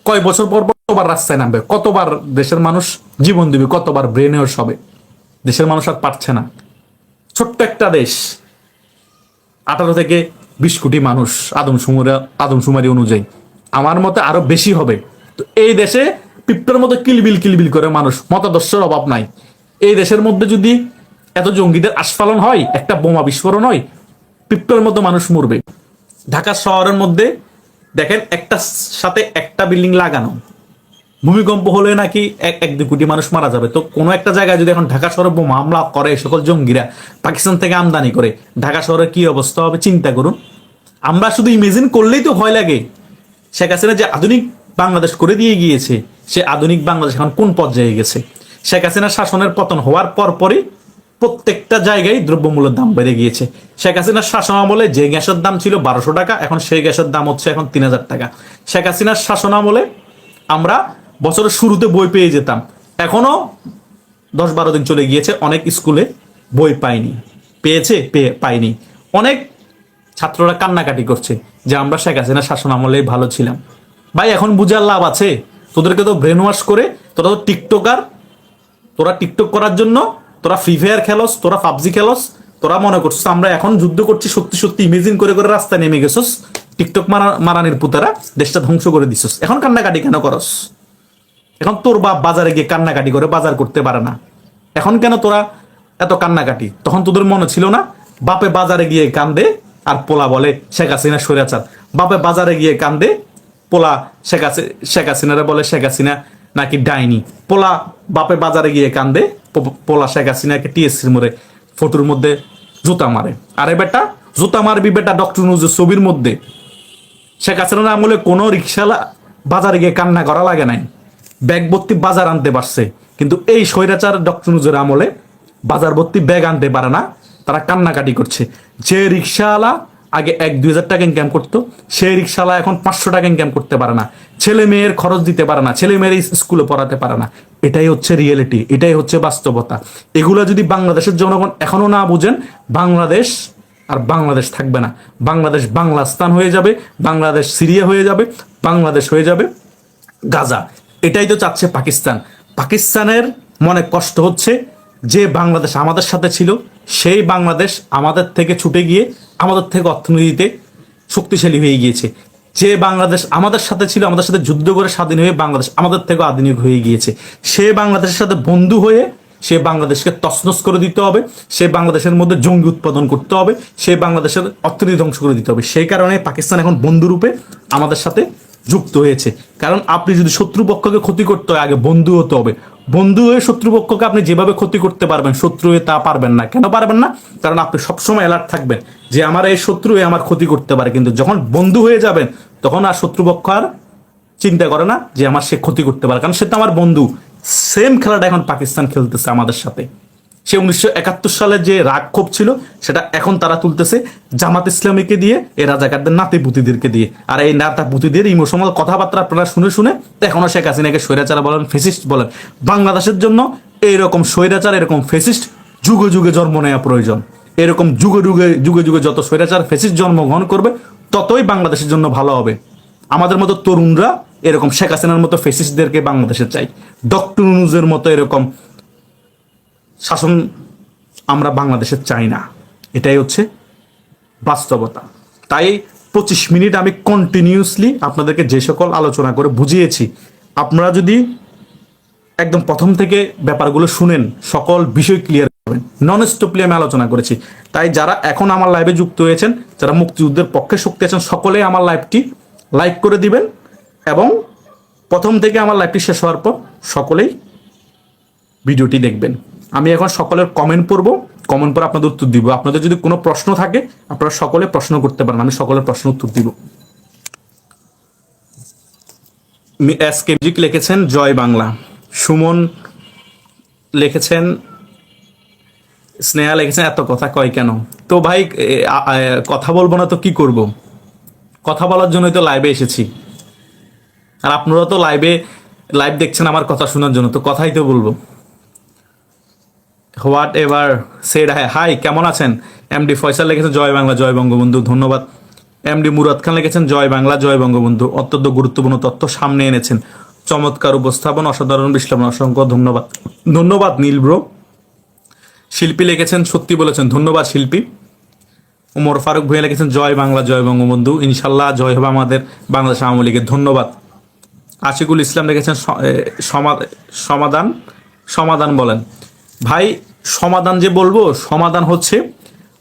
কয় বছর পর কতবার রাস্তায় নামবে, কতবার দেশের মানুষ জীবন দিবে, কতবার ব্রেন ওয়াশ হবে, দেশের মানুষ আর পারছে না। ছোট্ট একটা দেশ, 18 থেকে 20 কোটি মানুষ আদমশুমারি অনুযায়ী, আমার মতে আরো বেশি হবে। তো এই দেশে পিঁপড়ার মতো কিলবিল কিলবিল করে মানুষ, মতাদর্শের অভাব নাই। এই দেশের মধ্যে যদি এত জঙ্গিদের আস্ফালন হয়, একটা বোমা বিস্ফোরণ হয়, পিঁপড়ার মতো মানুষ মরবে। ঢাকা শহরের মধ্যে দেখেন একটার সাথে একটা বিল্ডিং লাগানো, ভূমিকম্প হলে নাকি 1-2 কোটি মানুষ মারা যাবে। তো কোনো একটা জায়গায় যদি এখন ঢাকা শহরে বোমা হামলা করে সকল জঙ্গিরা, পাকিস্তান থেকে আমদানি করে, ঢাকা শহরের কি অবস্থা হবে চিন্তা করুন। আমরা শুধু ইমেজিন করলেই তো ভয় লাগে। শেখ হাসিনা যে আধুনিক বাংলাদেশ করে দিয়ে গিয়েছে, সে আধুনিক বাংলাদেশ এখন কোন পর্যায়ে গেছে। শেখ হাসিনার শাসনের পতন হওয়ার পরই প্রত্যেকটা জায়গায় দ্রব্যমূল্যের দাম বেড়ে গিয়েছে। শেখ হাসিনার শাসন আমলে যে গ্যাসের দাম ছিল 1200 টাকা, এখন সেই গ্যাসের দাম হচ্ছে এখন 3000 টাকা। শেখ হাসিনার শাসন আমলে আমরা বছরের শুরুতে বই পেয়ে যেতাম, এখনো 10-12 দিন চলে গিয়েছে, অনেক স্কুলে বই পায়নি, পেয়েছে পায়নি। অনেক ছাত্ররা কান্নাকাটি করছে যে আমরা শেখ হাসিনার শাসন আমলেই ভালো ছিলাম। ভাই এখন বুঝার লাভ আছে? তোদেরকে তো ব্রেন ওয়াশ করে, তোরা তো টিকটকার, তোরা টিকটক করার জন্য তোরা ফ্রি ফায়ার খেলোস, তোরা পাবজি খেলোস, তোরা মনে করছিস আমরা এখন যুদ্ধ করছি, সত্যি সত্যি ইমেজিন করে করে রাস্তায় নেমে গেছস, টিকটক মারানির পুতারা দেশটা ধ্বংস করে দিছস। এখন কান্নাকাটি কেন করস? এখন তোর বাপ বাজারে গিয়ে কান্নাকাটি করে বাজার করতে পারে না, এখন কেন তোরা এত কান্নাকাটি? তখন তোদের মনে ছিল না? বাপে বাজারে গিয়ে কান্দে আর পোলা বলে শেখ হাসিনা স্বৈরাচার। বাপে বাজারে গিয়ে কান্দে, পোলা শেখ হাসিনারে বলে শেখ হাসিনা নাকি ডাইনি। পোলা বাপে বাজারে গিয়ে কান্দে, পোলা শেখ হাসিনাকে টিএসসির মোড়ে ফটোর মধ্যে জুতা মারে। আরে বেটা, জুতা মারবি বেটা ডক্টর ইউনূসের ছবির মধ্যে। শেখ হাসিনার আমলে কোনো রিক্সাওয়ালা বাজারে গিয়ে কান্না করা লাগে নাই, ব্যাগ ভর্তি বাজার আনতে পারছে। কিন্তু এই স্বৈরাচার ডক্টর ইউনূসের আমলে বাজার ভর্তি ব্যাগ আনতে পারে না, তারা কান্নাকাটি করছে। যে রিক্সাওয়ালা আগে 1-2 হাজার টাকা ইনকাম করতো, সেই রিক্সাওয়ালা এখন 500 টাকা ইনকাম করতে পারে না, ছেলে মেয়ের খরচ দিতে পারে না, ছেলে মেয়ের স্কুলে পড়াতে পারে না। এটাই হচ্ছে রিয়েলিটি, এটাই হচ্ছে বাস্তবতা। এগুলো যদি বাংলাদেশের জনগণ এখনো না বুঝেন, বাংলাদেশ আর বাংলাদেশ থাকবে না। বাংলাদেশ বাংলাস্তান হয়ে যাবে, বাংলাদেশ সিরিয়া হয়ে যাবে, বাংলাদেশ হয়ে যাবে গাজা। এটাই তো চাচ্ছে পাকিস্তান। পাকিস্তানের মনে কষ্ট হচ্ছে যে বাংলাদেশ আমাদের সাথে ছিল, সেই বাংলাদেশ আমাদের থেকে ছুটে গিয়ে আমাদের থেকে অর্থনীতিতে শক্তিশালী হয়ে গিয়েছে। যে বাংলাদেশ আমাদের সাথে ছিল, আমাদের সাথে যুদ্ধ করে স্বাধীন হয়ে বাংলাদেশ আমাদের থেকে আধুনিক হয়ে গিয়েছে, সে বাংলাদেশের সাথে বন্ধু হয়ে সে বাংলাদেশকে তছনছ করে দিতে হবে, সে বাংলাদেশের মধ্যে জঙ্গি উৎপাদন করতে হবে, সে বাংলাদেশের অর্থনীতি ধ্বংস করে দিতে হবে। সেই কারণে পাকিস্তান এখন বন্ধুরূপে আমাদের সাথে যুক্ত হয়েছে। কারণ আপনি যদি শত্রুপক্ষকে ক্ষতি করতে হয়, আগে বন্ধু হতে হবে। বন্ধু হয়ে শত্রুপক্ষকে আপনি যেভাবে ক্ষতি করতে পারবেন, শত্রু হয়ে তা পারবেন না। কেন পারবেন না? কারণ আপনি সবসময় অ্যালার্ট থাকবেন যে আমার এই শত্রু হয়ে আমার ক্ষতি করতে পারে। কিন্তু যখন বন্ধু হয়ে যাবেন, তখন আর শত্রুপক্ষ আর চিন্তা করে না যে আমার সে ক্ষতি করতে পারে, কারণ সে তো আমার বন্ধু। সেম খেলাটা এখন পাকিস্তান খেলতেছে আমাদের সাথে। সে 1971 সালে যে রাগ ক্ষোভ ছিল, সেটা এখন তারা তুলতেছে জামাত ইসলামীকে দিয়ে, এই রাজাকারদের নাতি পুতিদেরকে দিয়ে। আর এই নাতা পুতিদের ইমোশনাল কথাবার্তা আপনারা শুনে শুনে এখনো শেখ হাসিনাকে স্বৈরাচার বলেন, ফেসিস্ট বলেন। বাংলাদেশের জন্য এইরকম স্বৈরাচার, এরকম ফেসিস্ট যুগে যুগে জন্ম নেওয়া প্রয়োজন। এরকম যুগে যুগে যুগে যুগে যত স্বৈরাচার ফেসিস্ট জন্মগ্রহণ করবে, ততই বাংলাদেশের জন্য ভালো হবে। আমাদের মতো তরুণরা এরকম শেখ হাসিনার মতো ফেসিস্টদেরকে বাংলাদেশে চাই। ডক্টর ইউনূসের মতো এরকম শাসন আমরা বাংলাদেশে চাই না। এটাই হচ্ছে বাস্তবতা। তাই 25 মিনিট আমি কন্টিনিউসলি আপনাদেরকে যে সকল আলোচনা করে বুঝিয়েছি, আপনারা যদি একদম প্রথম থেকে ব্যাপারগুলো শুনেন, সকল বিষয় ক্লিয়ার করবেন। নন স্টপলি আমি আলোচনা করেছি। তাই যারা এখন আমার লাইভে যুক্ত হয়েছেন, যারা মুক্তিযুদ্ধের পক্ষে শক্তি আছেন, সকলেই আমার লাইভটি লাইক করে দিবেন এবং প্রথম থেকে আমার লাইভটি শেষ হওয়ার পর সকলেই ভিডিওটি দেখবেন। আমি এখন সকলের কমেন্ট পড়বো, কমেন্ট পরে আপনাদের উত্তর দিব। আপনাদের যদি কোনো প্রশ্ন থাকে আপনারা সকলে প্রশ্ন করতে পারেন, আমি সকলের প্রশ্ন উত্তর দিব। এস কেজিক লিখেছেন জয় বাংলা, সুমন লিখেছেন, স্নেহা লিখেছেন এত কথা কয় কেন। তো ভাই কথা বলবো না তো কি করব, কথা বলার জন্যই তো লাইভে এসেছি, আর আপনারা তো লাইভ দেখছেন আমার কথা শোনার জন্য, তো কথাই তো বলবো। হোয়াট এভার সেড হাই, কেমন আছেন? এমডি ফয়সাল লিখেছেন জয় বাংলা জয় বঙ্গবন্ধু, ধন্যবাদ। এমডি মুরাদ খান লিখেছেন জয় বাংলা জয় বঙ্গবন্ধু, অত্যন্ত গুরুত্বপূর্ণ তথ্য সামনে এনেছেন, চমৎকার উপস্থাপন, অসাধারণ বিশ্লেষণ, অসংখ্য ধন্যবাদ। ধন্যবাদ নীল ব্রো। শিল্পী লিখেছেন সত্যি বলেছেন, ধন্যবাদ শিল্পী। উমর ফারুক ভুঁইয়া লিখেছেন জয় বাংলা জয় বঙ্গবন্ধু, ইনশাল্লাহ জয় হবে আমাদের বাংলাদেশ আওয়ামী লীগের, ধন্যবাদ। আশিকুল ইসলাম লিখেছেন সমাধান সমাধান বলেন। ভাই সমাধান যে বলবো, সমাধান হচ্ছে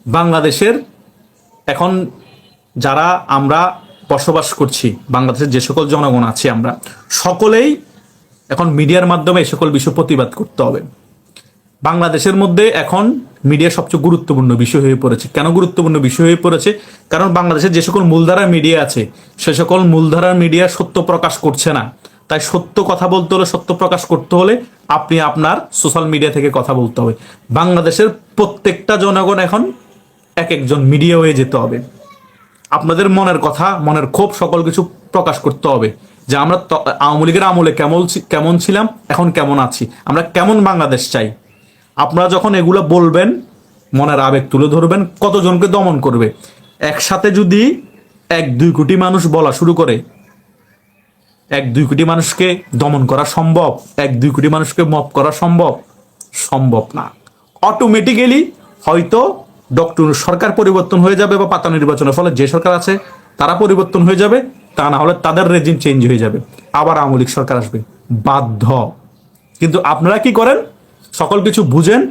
বাংলাদেশের এখন যারা আমরা বসবাস করছি, বাংলাদেশের যে সকল জনগণ আছে আমরা সকলেই এখন মিডিয়ার মাধ্যমে এই সকল বিষয় প্রতিবাদ করতে হবে। বাংলাদেশের মধ্যে এখন মিডিয়া সবচেয়ে গুরুত্বপূর্ণ বিষয় হয়ে পড়েছে। কেন গুরুত্বপূর্ণ বিষয় হয়ে পড়েছে? কারণ বাংলাদেশের যে সকল মূলধারার মিডিয়া আছে সে সকল মূলধারার মিডিয়া সত্য প্রকাশ করছে না। তাই সত্য কথা বলতে হলে, সত্য প্রকাশ করতে হলে আপনি আপনার সোশ্যাল মিডিয়া থেকে কথা বলতে হবে। বাংলাদেশের প্রত্যেকটা জনগণ এখন এক একজন মিডিয়া হয়ে যেতে হবে। আপনাদের মনের কথা, মনের ক্ষোভ সকল কিছু প্রকাশ করতে হবে যে আমরা আওয়ামী লীগের আমলে কেমন ছিলাম, এখন কেমন আছি, আমরা কেমন বাংলাদেশ চাই। আপনারা যখন এগুলো বলবেন, মনের আবেগ তুলে ধরবেন, কতজনকে দমন করবে। একসাথে যদি 1-2 কোটি মানুষ বলা শুরু করে, 1-2 কোটি মানুষকে দমন করা সম্ভব? 1-2 কোটি মানুষকে মপ করা সম্ভব? সম্ভব না। অটোমেটিক্যালি হয়তো ডক্টর সরকার পরিবর্তন হয়ে যাবে, বা পাতা নির্বাচনের ফলে যে সরকার আছে তারা পরিবর্তন হয়ে যাবে, তা না হলে তাদের রেজিম চেঞ্জ হয়ে যাবে, আবার আওয়ামী লীগ সরকার আসবে, বাধ্য। কিন্তু আপনারা কি করেন? সকল কিছু বুঝেন,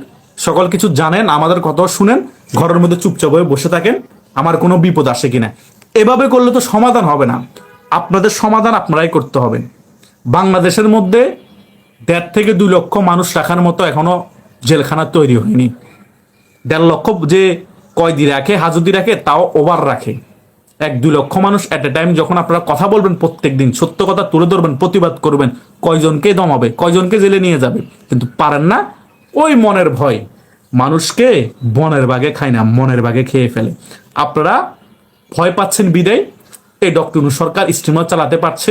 সকল কিছু জানেন, আমাদের কথা শুনেন, ঘরের মধ্যে চুপচাপ হয়ে বসে থাকেন আমার কোনো বিপদ আসে কিনা। এভাবে করলে তো সমাধান হবে না। আপনাদের সমাধান আপনারাই করতে হবে। বাংলাদেশের মধ্যে 1.5 থেকে 2 লক্ষ মানুষ রাখার মতো এখনো জেলখানা তৈরি হয়নি। 1.5 লক্ষ যে কয়েদি রাখে, হাজতি রাখে, তাও ওভার রাখে। 1-2 লক্ষ মানুষ এট এ টাইম যখন আপনারা কথা বলবেন, প্রত্যেক দিন সত্য কথা তুলে ধরবেন, প্রতিবাদ করবেন, কয়জনকে দমাবে, কয়জনকে জেলে নিয়ে যাবে? কিন্তু পারেন না। ওই মনের ভয় মানুষকে বনের বাগে খায় না, মনের বাগে খেয়ে ফেলে। আপনারা ভয় পাচ্ছেন বিদায় এই ডক্টর সরকার স্টিমার চালাতে পারছে,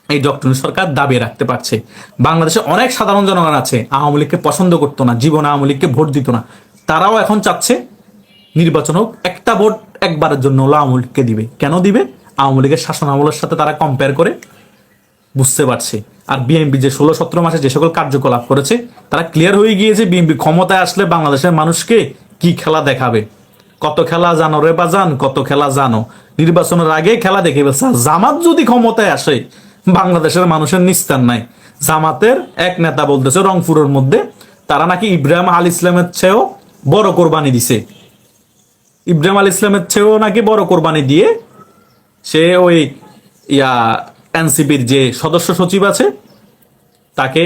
এই ডক্টর সরকার দাবিয়ে রাখতে পারছে। বাংলাদেশে অনেক সাধারণ জনগণ আছে আওয়ামী লীগকে পছন্দ করতো না, জীবনে আওয়ামী লীগকে ভোট দিত না, তারাও এখন চাচ্ছে নির্বাচন হোক, একটা ভোট একবারের জন্য হলো আওয়ামী লীগকে দিবে। কেন দিবে? আওয়ামী লীগের শাসন আমলের সাথে তারা কম্পেয়ার করে বুঝতে পারছে। আর বিএনপি যে 16-17 মাসে যে সকল কার্যকলাপ করেছে, তারা ক্লিয়ার হয়ে গিয়েছে বিএনপি ক্ষমতায় আসলে বাংলাদেশের মানুষকে কি খেলা দেখাবে। কত খেলা জানো রে বাজান, কত খেলা জানো। নির্বাচনের আগে খেলা দেখে ফেলছে। জামাত যদি ক্ষমতায় আসে, বাংলাদেশের মানুষের নিস্তার নাই। জামাতের এক নেতা বলতেছে রংপুরের মধ্যে তারা নাকি ইব্রাহিম আল ইসলামের চেয়েও বড় কোরবানি দিছে। ইব্রাহিম আল ইসলামের চেয়েও নাকি বড় কোরবানি দিয়ে সে ওই এনসিপির যে সদস্য সচিব আছে তাকে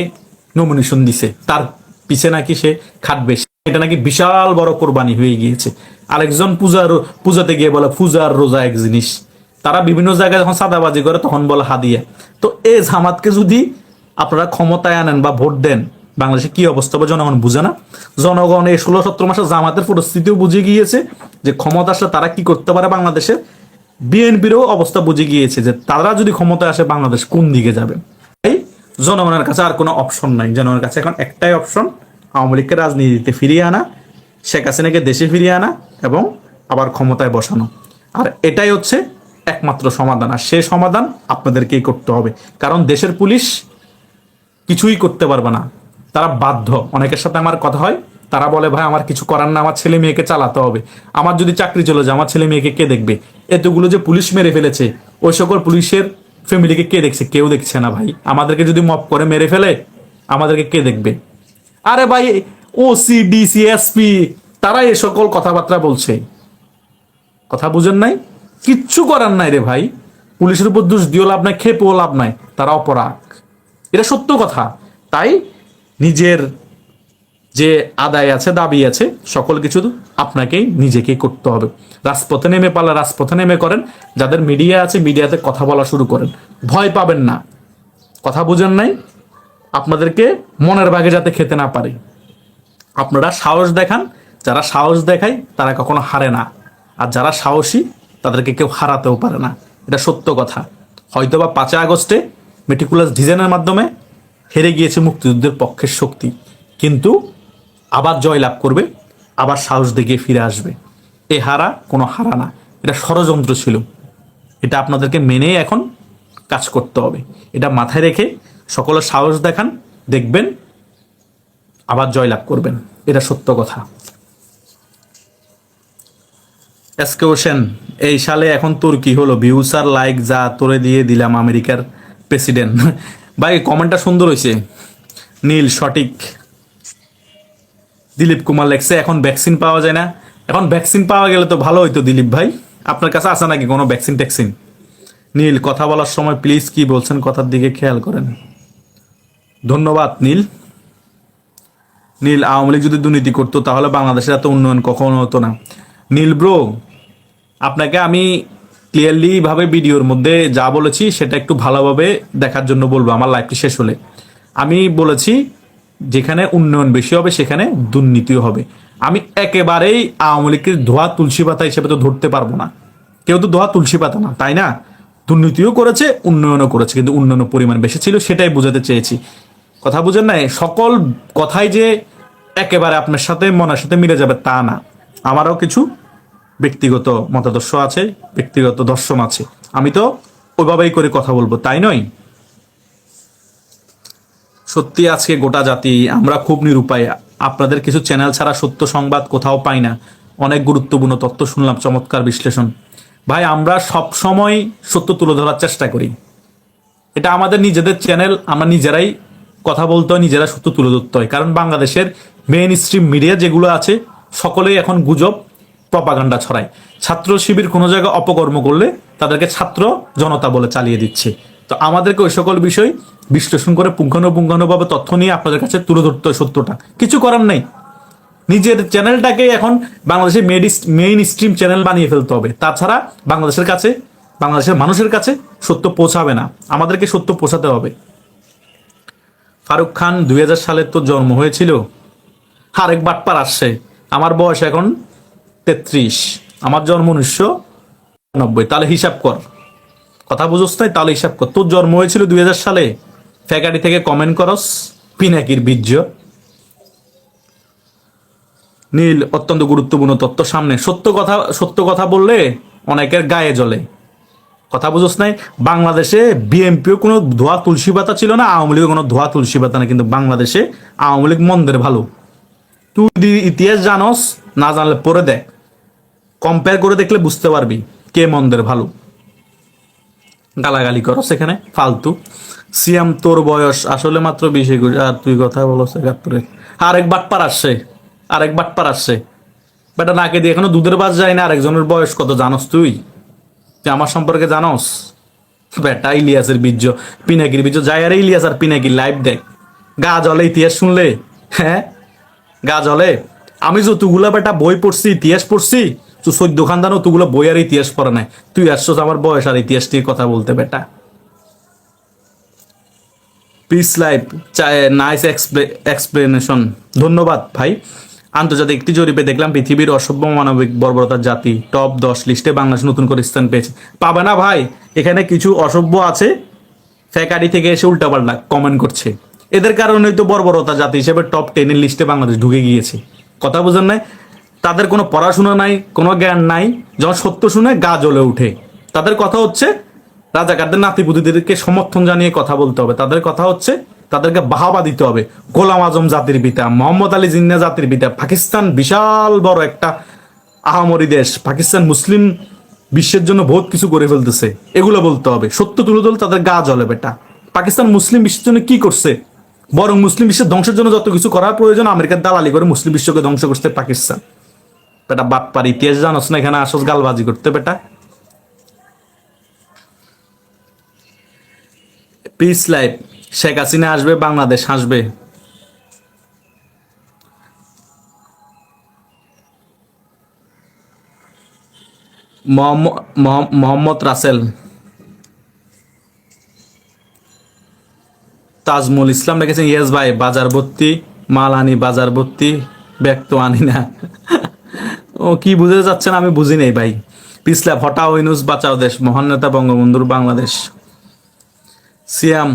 নমিনেশন দিছে, তার পিছে নাকি সে খাটবে। এটা নাকি বিশাল বড় কোরবানি হয়ে গিয়েছে। আরেকজন পূজাতে গিয়ে বলে পূজার রোজা এক জিনিস। তারা বিভিন্ন জায়গায় যখন সাদাবাজি করে তখন বলে হাদিয়া। তো এই জামাতকে যদি আপনারা ক্ষমতায় আনেন বা ভোট দেন, বাংলাদেশে কি অবস্থা হবে জনগণ বুঝে না। জনগণ এই 16-17 মাসে জামাতের পরিস্থিতিও বুঝে গিয়েছে যে ক্ষমতা আসলে তারা কি করতে পারে বাংলাদেশের। বিএনপিরও অবস্থা বুঝে গিয়েছে যে তারা যদি ক্ষমতায় আসে বাংলাদেশ কোন দিকে যাবে। তাই জনগণের কাছে আর কোনো অপশন নাই। জনগণের কাছে এখন একটাই অপশন, আওয়ামী লীগকে রাজনীতিতে ফিরিয়ে আনা, শেখ হাসিনাকে দেশে ফিরিয়ে আনা এবং আবার ক্ষমতায় বসানো। আর এটাই হচ্ছে একমাত্র সমাধান। আর সেই সমাধান আপনাদেরকেই করতে হবে, কারণ দেশের পুলিশ কিছুই করতে পারবে না, তারা বাধ্য। অনেকের সাথে আমার কথা হয়, তারা বলে ভাই আমার কিছু করার না, আমার ছেলে মেয়েকে চালাতে হবে, আমার যদি চাকরি চলে যায় আমার ছেলে মেয়েকে কে দেখবে। এতগুলো যে পুলিশ মেরে ফেলেছে, ওই সকল পুলিশের ফ্যামিলিকে কে দেখছে? কেউ দেখছে না ভাই। আমাদেরকে যদি মপ করে মেরে ফেলে আমাদেরকে কে দেখবে? আরে ভাই ওসি ডিসি এসপি তারা এই সকল কথাবার্তা বলছে, কথা বুঝেন নাই? কিচ্ছু করার নাই রে ভাই। পুলিশের উপর দোষ দিও লাভ নাই, খেপেও লাভ নাই, তারা অপরাধ, এটা সত্য কথা। তাই নিজের যে আদায় আছে, দাবি আছে, সকল কিছু আপনাকেই নিজেকেই করতে হবে। রাজপথে নেমে পালা রাজপথে নেমে করেন, যাদের মিডিয়া আছে মিডিয়াতে কথা বলা শুরু করেন, ভয় পাবেন না। কথা বুঝেন নাই? আপনাদেরকে মনের ভাগে যাতে খেতে না পারে, আপনারা সাহস দেখান। যারা সাহস দেখায় তারা কখনো হারে না, আর যারা সাহসী তাদেরকে কেউ হারাতেও পারে না। এটা সত্য কথা। হয়তোবা 5 আগস্টে মেটিকুলাস ডিজাইনের মাধ্যমে হেরে গিয়েছে মুক্তিযুদ্ধের পক্ষের শক্তি, কিন্তু আবার জয় লাভ করবে, আবার সাহস দেখিয়ে ফিরে আসবে। এ হারা কোনো হারা না, এটা ষড়যন্ত্র ছিল। এটা আপনাদেরকে মেনে এখন কাজ করতে হবে। এটা মাথায় রেখে সকলের সাহস দেখান, দেখবেন আবার জয়লাভ করবেন। এটা সত্য কথা। এসকে হোসেন, এই সালে এখন তোর কি হলো? ভিউস আর লাইক যা তোরে দিয়ে দিলাম আমেরিকার প্রেসিডেন্ট। ভাই কমেন্টটা সুন্দর হয়েছে। নীল সঠিক। দিলীপ কুমার লেখছে এখন ভ্যাকসিন পাওয়া যায় না। এখন ভ্যাকসিন পাওয়া গেলে তো ভালো হইতো দিলীপ ভাই। আপনার কাছে আছে নাকি কোনো ভ্যাকসিন ট্যাকসিন? নীল, কথা বলার সময় প্লিজ কি বলছেন কথার দিকে খেয়াল করেন। ধন্যবাদ নীল। নীল, আওয়ামী লীগ যদি দুর্নীতি করতো তাহলে বাংলাদেশের এত উন্নয়ন কখনো হতো না। নীল ব্রো, আপনাকে আমি ক্লিয়ারলি ভাবে ভিডিওর মধ্যে যা বলেছি সেটা একটু ভালোভাবে দেখার জন্য বলবো আমার লাইভটি শেষ হলে। আমি বলেছি যেখানে উন্নয়ন বেশি হবে সেখানে দুর্নীতিও হবে। আমি একেবারেই আওয়ামী লীগকে ধোয়া তুলসী পাতা হিসেবে তো ধরতে পারবো না। কেউ তো ধোয়া তুলসী পাতা না, তাই না? দুর্নীতিও করেছে, উন্নয়নও করেছে, কিন্তু উন্নয়নের পরিমাণ বেশি ছিল, সেটাই বোঝাতে চেয়েছি। কথা বুঝেন নাই? সকল কথাই যে একেবারে আপনার সাথে মনের সাথে মিলে যাবে তা না। আমারও কিছু ব্যক্তিগত মতাদর্শ আছে, ব্যক্তিগত দর্শন আছে। আমি তো ওইভাবেই করে কথা বলবো, তাই নয়? সত্যি আজকে গোটা জাতি আমরা খুব নিরুপায়। আপনাদের কিছু চ্যানেল ছাড়া সত্য সংবাদ কোথাও পাই না। অনেক গুরুত্বপূর্ণ তথ্য শুনলাম, চমৎকার বিশ্লেষণ। ভাই আমরা সব সময় সত্য তুলে ধরার চেষ্টা করি। এটা আমাদের নিজেদের চ্যানেল, আমরা নিজেরাই কথা বলতে হয়, নিজেরা সত্য তুলে ধরতে হয়। কারণ বাংলাদেশের মেইন স্ট্রিম মিডিয়া যেগুলো আছে সকলেই এখন গুজব, প্রপাগান্ডা ছড়ায়। ছাত্র শিবির কোনো জায়গায় অপকর্ম করলে তাদেরকে ছাত্র জনতা বলে চালিয়ে দিচ্ছে। তো আমাদেরকে ওই সকল বিষয় বিশ্লেষণ করে পুঙ্খানুপুঙ্খানুভাবে তথ্য নিয়ে আপনাদের কাছে তুলে ধরতে হয় সত্যটা। কিছু করার নেই। নিজের চ্যানেলটাকে এখন বাংলাদেশের মেইন স্ট্রিম চ্যানেল বানিয়ে ফেলতে হবে। তাছাড়া বাংলাদেশের কাছে, বাংলাদেশের মানুষের কাছে সত্য পৌঁছাবে না। আমাদেরকে সত্য পৌঁছাতে হবে। ফারুক খান, 2000 সালে তো জন্ম হয়েছিল। আরেক বাটপার আসছে। আমার বয়স এখন 33, আমার জন্ম 1990। তাহলে হিসাব কর, কথা বুঝোস তাই? তাহলে হিসাব কর, তোর জন্ম হয়েছিল 2000 সালে। ফ্যাকাটি থেকে কমেন্ট করস পিনাকির বীর্য। নীল, অত্যন্ত গুরুত্বপূর্ণ তথ্য সামনে। সত্য কথা বললে অনেকের গায়ে জ্বলে। কথা বুঝোস নাই? বাংলাদেশে বিএনপিও কোনো ধোয়া তুলসী পাতা ছিল না, আওয়ামী লীগও কোনো ধোয়া তুলসী পাতা না, কিন্তু বাংলাদেশে আওয়ামী লীগ মন্দের ভালো। তুই যদি ইতিহাস জানস, না জানলে পরে দেখ, কম্পেয়ার করে দেখলে বুঝতে পারবি কে মন্দের ভালো। গালাগালি করো সেখানে ফালতু। সিয়াম, তোর বয়স আসলে মাত্র 20-21, আর তুই কথা বলো 71। আরেক বাটপার আসছে, আরেক বাটপার আসছে। বেটা নাকে দিয়ে এখনো দুধের বাস যায় না। আরেকজনের বয়স কত জানস তুই? তুই আমার সম্পর্কে জানস? বেটা ইলিয়াসের বীর্য, পিনাকির বীর্য। যাই আরে ইলিয়াস আর পিনাকির লাইভ দেখ, গা জলে ইতিহাস শুনলে। হ্যাঁ, গা জলে। আমি যতগুলা বেটা বই পড়ছি, ইতিহাস পড়ছি, তো 14 খানদান অতগুলো বই আর ইতিহাস পড়ে নাই। তুই আসছস আমার বয়স আর ইতিহাস নিয়ে কথা বলতে বেটা। পিস লাইফ, নাইস এক্সপ্লেনেশন, ধন্যবাদ ভাই। আন্তর্জাতিক একটি জরিপে দেখলাম পৃথিবীর অসভ্য মানবিক বর্বরতার জাতি টপ 10 লিস্টে বাংলাদেশ নতুন করে স্থান পেয়েছে। পাবে না ভাই, এখানে কিছু অসভ্য আছে ফ্যাকারি থেকে এসে উল্টাপাল্টা কমেন্ট করছে। এদের কারণেই তো বর্বরতা জাতি হিসেবে টপ 10-এর লিস্টে বাংলাদেশ ঢুকে গিয়েছে। কথা বুঝেন নাই? তাদের কোনো পড়াশোনা নাই, কোনো জ্ঞান নাই, যখন সত্য শুনে গা জ্বলে উঠে। তাদের কথা হচ্ছে রাজাকারদের নাতিপুতিদেরকে সমর্থন জানিয়ে কথা বলতে হবে। তাদের কথা হচ্ছে তাদেরকে বাহাবা দিতে হবে। গোলাম আজম জাতির পিতা, মোহাম্মদ আলী জিন্নাহ জাতির পিতা। পাকিস্তান বিশাল বড় একটা আহামরি দেশ। পাকিস্তান মুসলিম বিশ্বের জন্য বহুত কিছু করে ফেলতেছে। এগুলো বলতে হবে। সত্য তুলে ধরলে তাদের গা জ্বলে বেটা। পাকিস্তান মুসলিম বিশ্বের জন্য কি করছে? বরং মুসলিম বিশ্বের ধ্বংসের জন্য যত কিছু করার প্রয়োজন আমেরিকার দালালি করে মুসলিম বিশ্বকে ধ্বংস করছে পাকিস্তান। বেটা বাটপার, ইতিহাস জানোস না, এখানে আসস গালবাজি করতে বেটা। পিস লাইফ, শেখ হাসিনা আসবে, বাংলাদেশ হাসবে। মোহাম্মদ রাসেল, তাজমুল ইসলাম লিখেছেন ইয়েস ভাই, বাজার ভর্তি মাল আনি, বাজার ভর্তি ব্যাগ তো আনি না। ও কি বুঝতে যাচ্ছেন আমি বুঝি নেই ভাই। পিছলা হটাও ইউনুস বাঁচাও দেশ, মহান নেতা বঙ্গবন্ধুর বাংলাদেশ। সিয়াম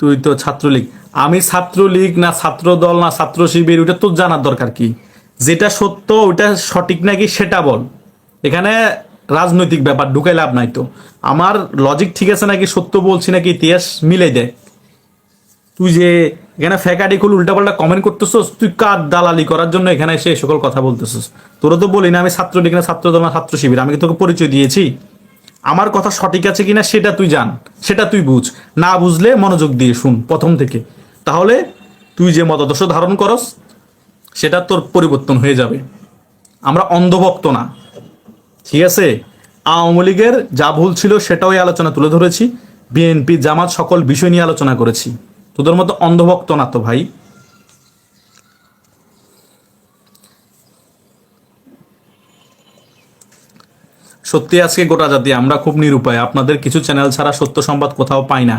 তুই তো ছাত্রলীগ, আমি ছাত্রলীগ না ছাত্র দল না ছাত্র শিবির ওটা তোর জানার দরকার কি? যেটা সত্য ওটা সঠিক নাকি সেটা বল। এখানে রাজনৈতিক ব্যাপার ঢুকাই লাভ নাই তো। আমার লজিক ঠিক আছে নাকি, সত্য বলছি নাকি ইতিহাস মিলাই দেখ। তুই যে এখানে ফ্যাকাডি খুল উল্টাপাল্টা কমেন্ট করতেছস, তুই কার দালালি করার জন্য এখানে এসে এই সকল কথা বলতেছস? তোরা তো বলি না আমি ছাত্রলীগ না ছাত্র দল না ছাত্র শিবির, আমি কি তোকে পরিচয় দিয়েছি? আমার কথা সঠিক আছে কিনা সেটা তুই জান, সেটা তুই বুঝ। না বুঝলে মনোযোগ দিয়ে শুন প্রথম থেকে, তাহলে তুই যে মতাদর্শ ধারণ করস সেটা তোর পরিবর্তন হয়ে যাবে। আমরা অন্ধভক্ত না, ঠিক আছে? আওয়ামী লীগের যা ভুল ছিল সেটাও এই আলোচনা তুলে ধরেছি, বিএনপি জামাত সকল বিষয় নিয়ে আলোচনা করেছি। তোদের মতো অন্ধভক্ত না তো ভাই। সত্যি আজকে গোটা জাতি আমরা খুব নিরুপায়, আপনাদের কিছু চ্যানেল ছাড়া সত্য সংবাদ কোথাও পাই না।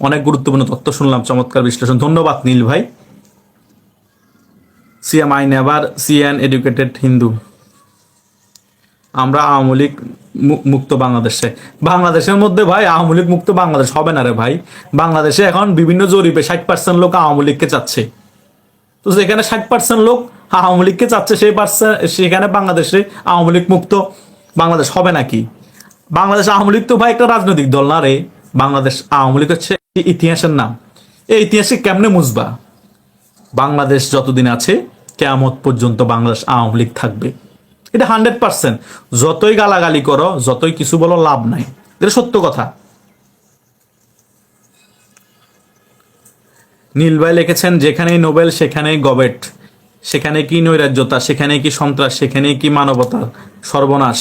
অনেক গুরুত্বপূর্ণ তথ্য শুনলাম, চমৎকার বিশ্লেষণ, ধন্যবাদ নীল ভাই। CM I never see an educated Hindu. আমরা আওয়ামী লীগ মুক্ত বাংলাদেশে, বাংলাদেশের মধ্যে ভাই আওয়ামী লীগ মুক্ত বাংলাদেশ হবে না রে ভাই। বাংলাদেশে এখন বিভিন্ন জরিপে 60% লোক আওয়ামী লীগকে চাচ্ছে। তো যেখানে 60% লোক আওয়ামী লীগকে চাচ্ছে সেখানে বাংলাদেশে আওয়ামী লীগ মুক্ত বাংলাদেশ হবে নাকি? বাংলাদেশ আওয়ামী লীগ তো ভাই একটা রাজনৈতিক দল না রে। বাংলাদেশ আওয়ামী লীগ হচ্ছে ইতিহাসের নাম। এই ইতিহাসে কেমনে মুছবা? বাংলাদেশ যতদিন আছে কেয়ামত পর্যন্ত বাংলাদেশ আওয়ামী লীগ থাকবে, এটা 100%। যতই গালাগালি করো, যতই কিছু বলো, লাভ নাই, এটা সত্য কথা। নীল ভাই লিখেছেন যেখানেই নোবেল সেখানেই গবেট, সেখানে কি নৈরাজ্যতা, সেখানে কি সন্ত্রাস, সেখানে কি মানবতার সর্বনাশ।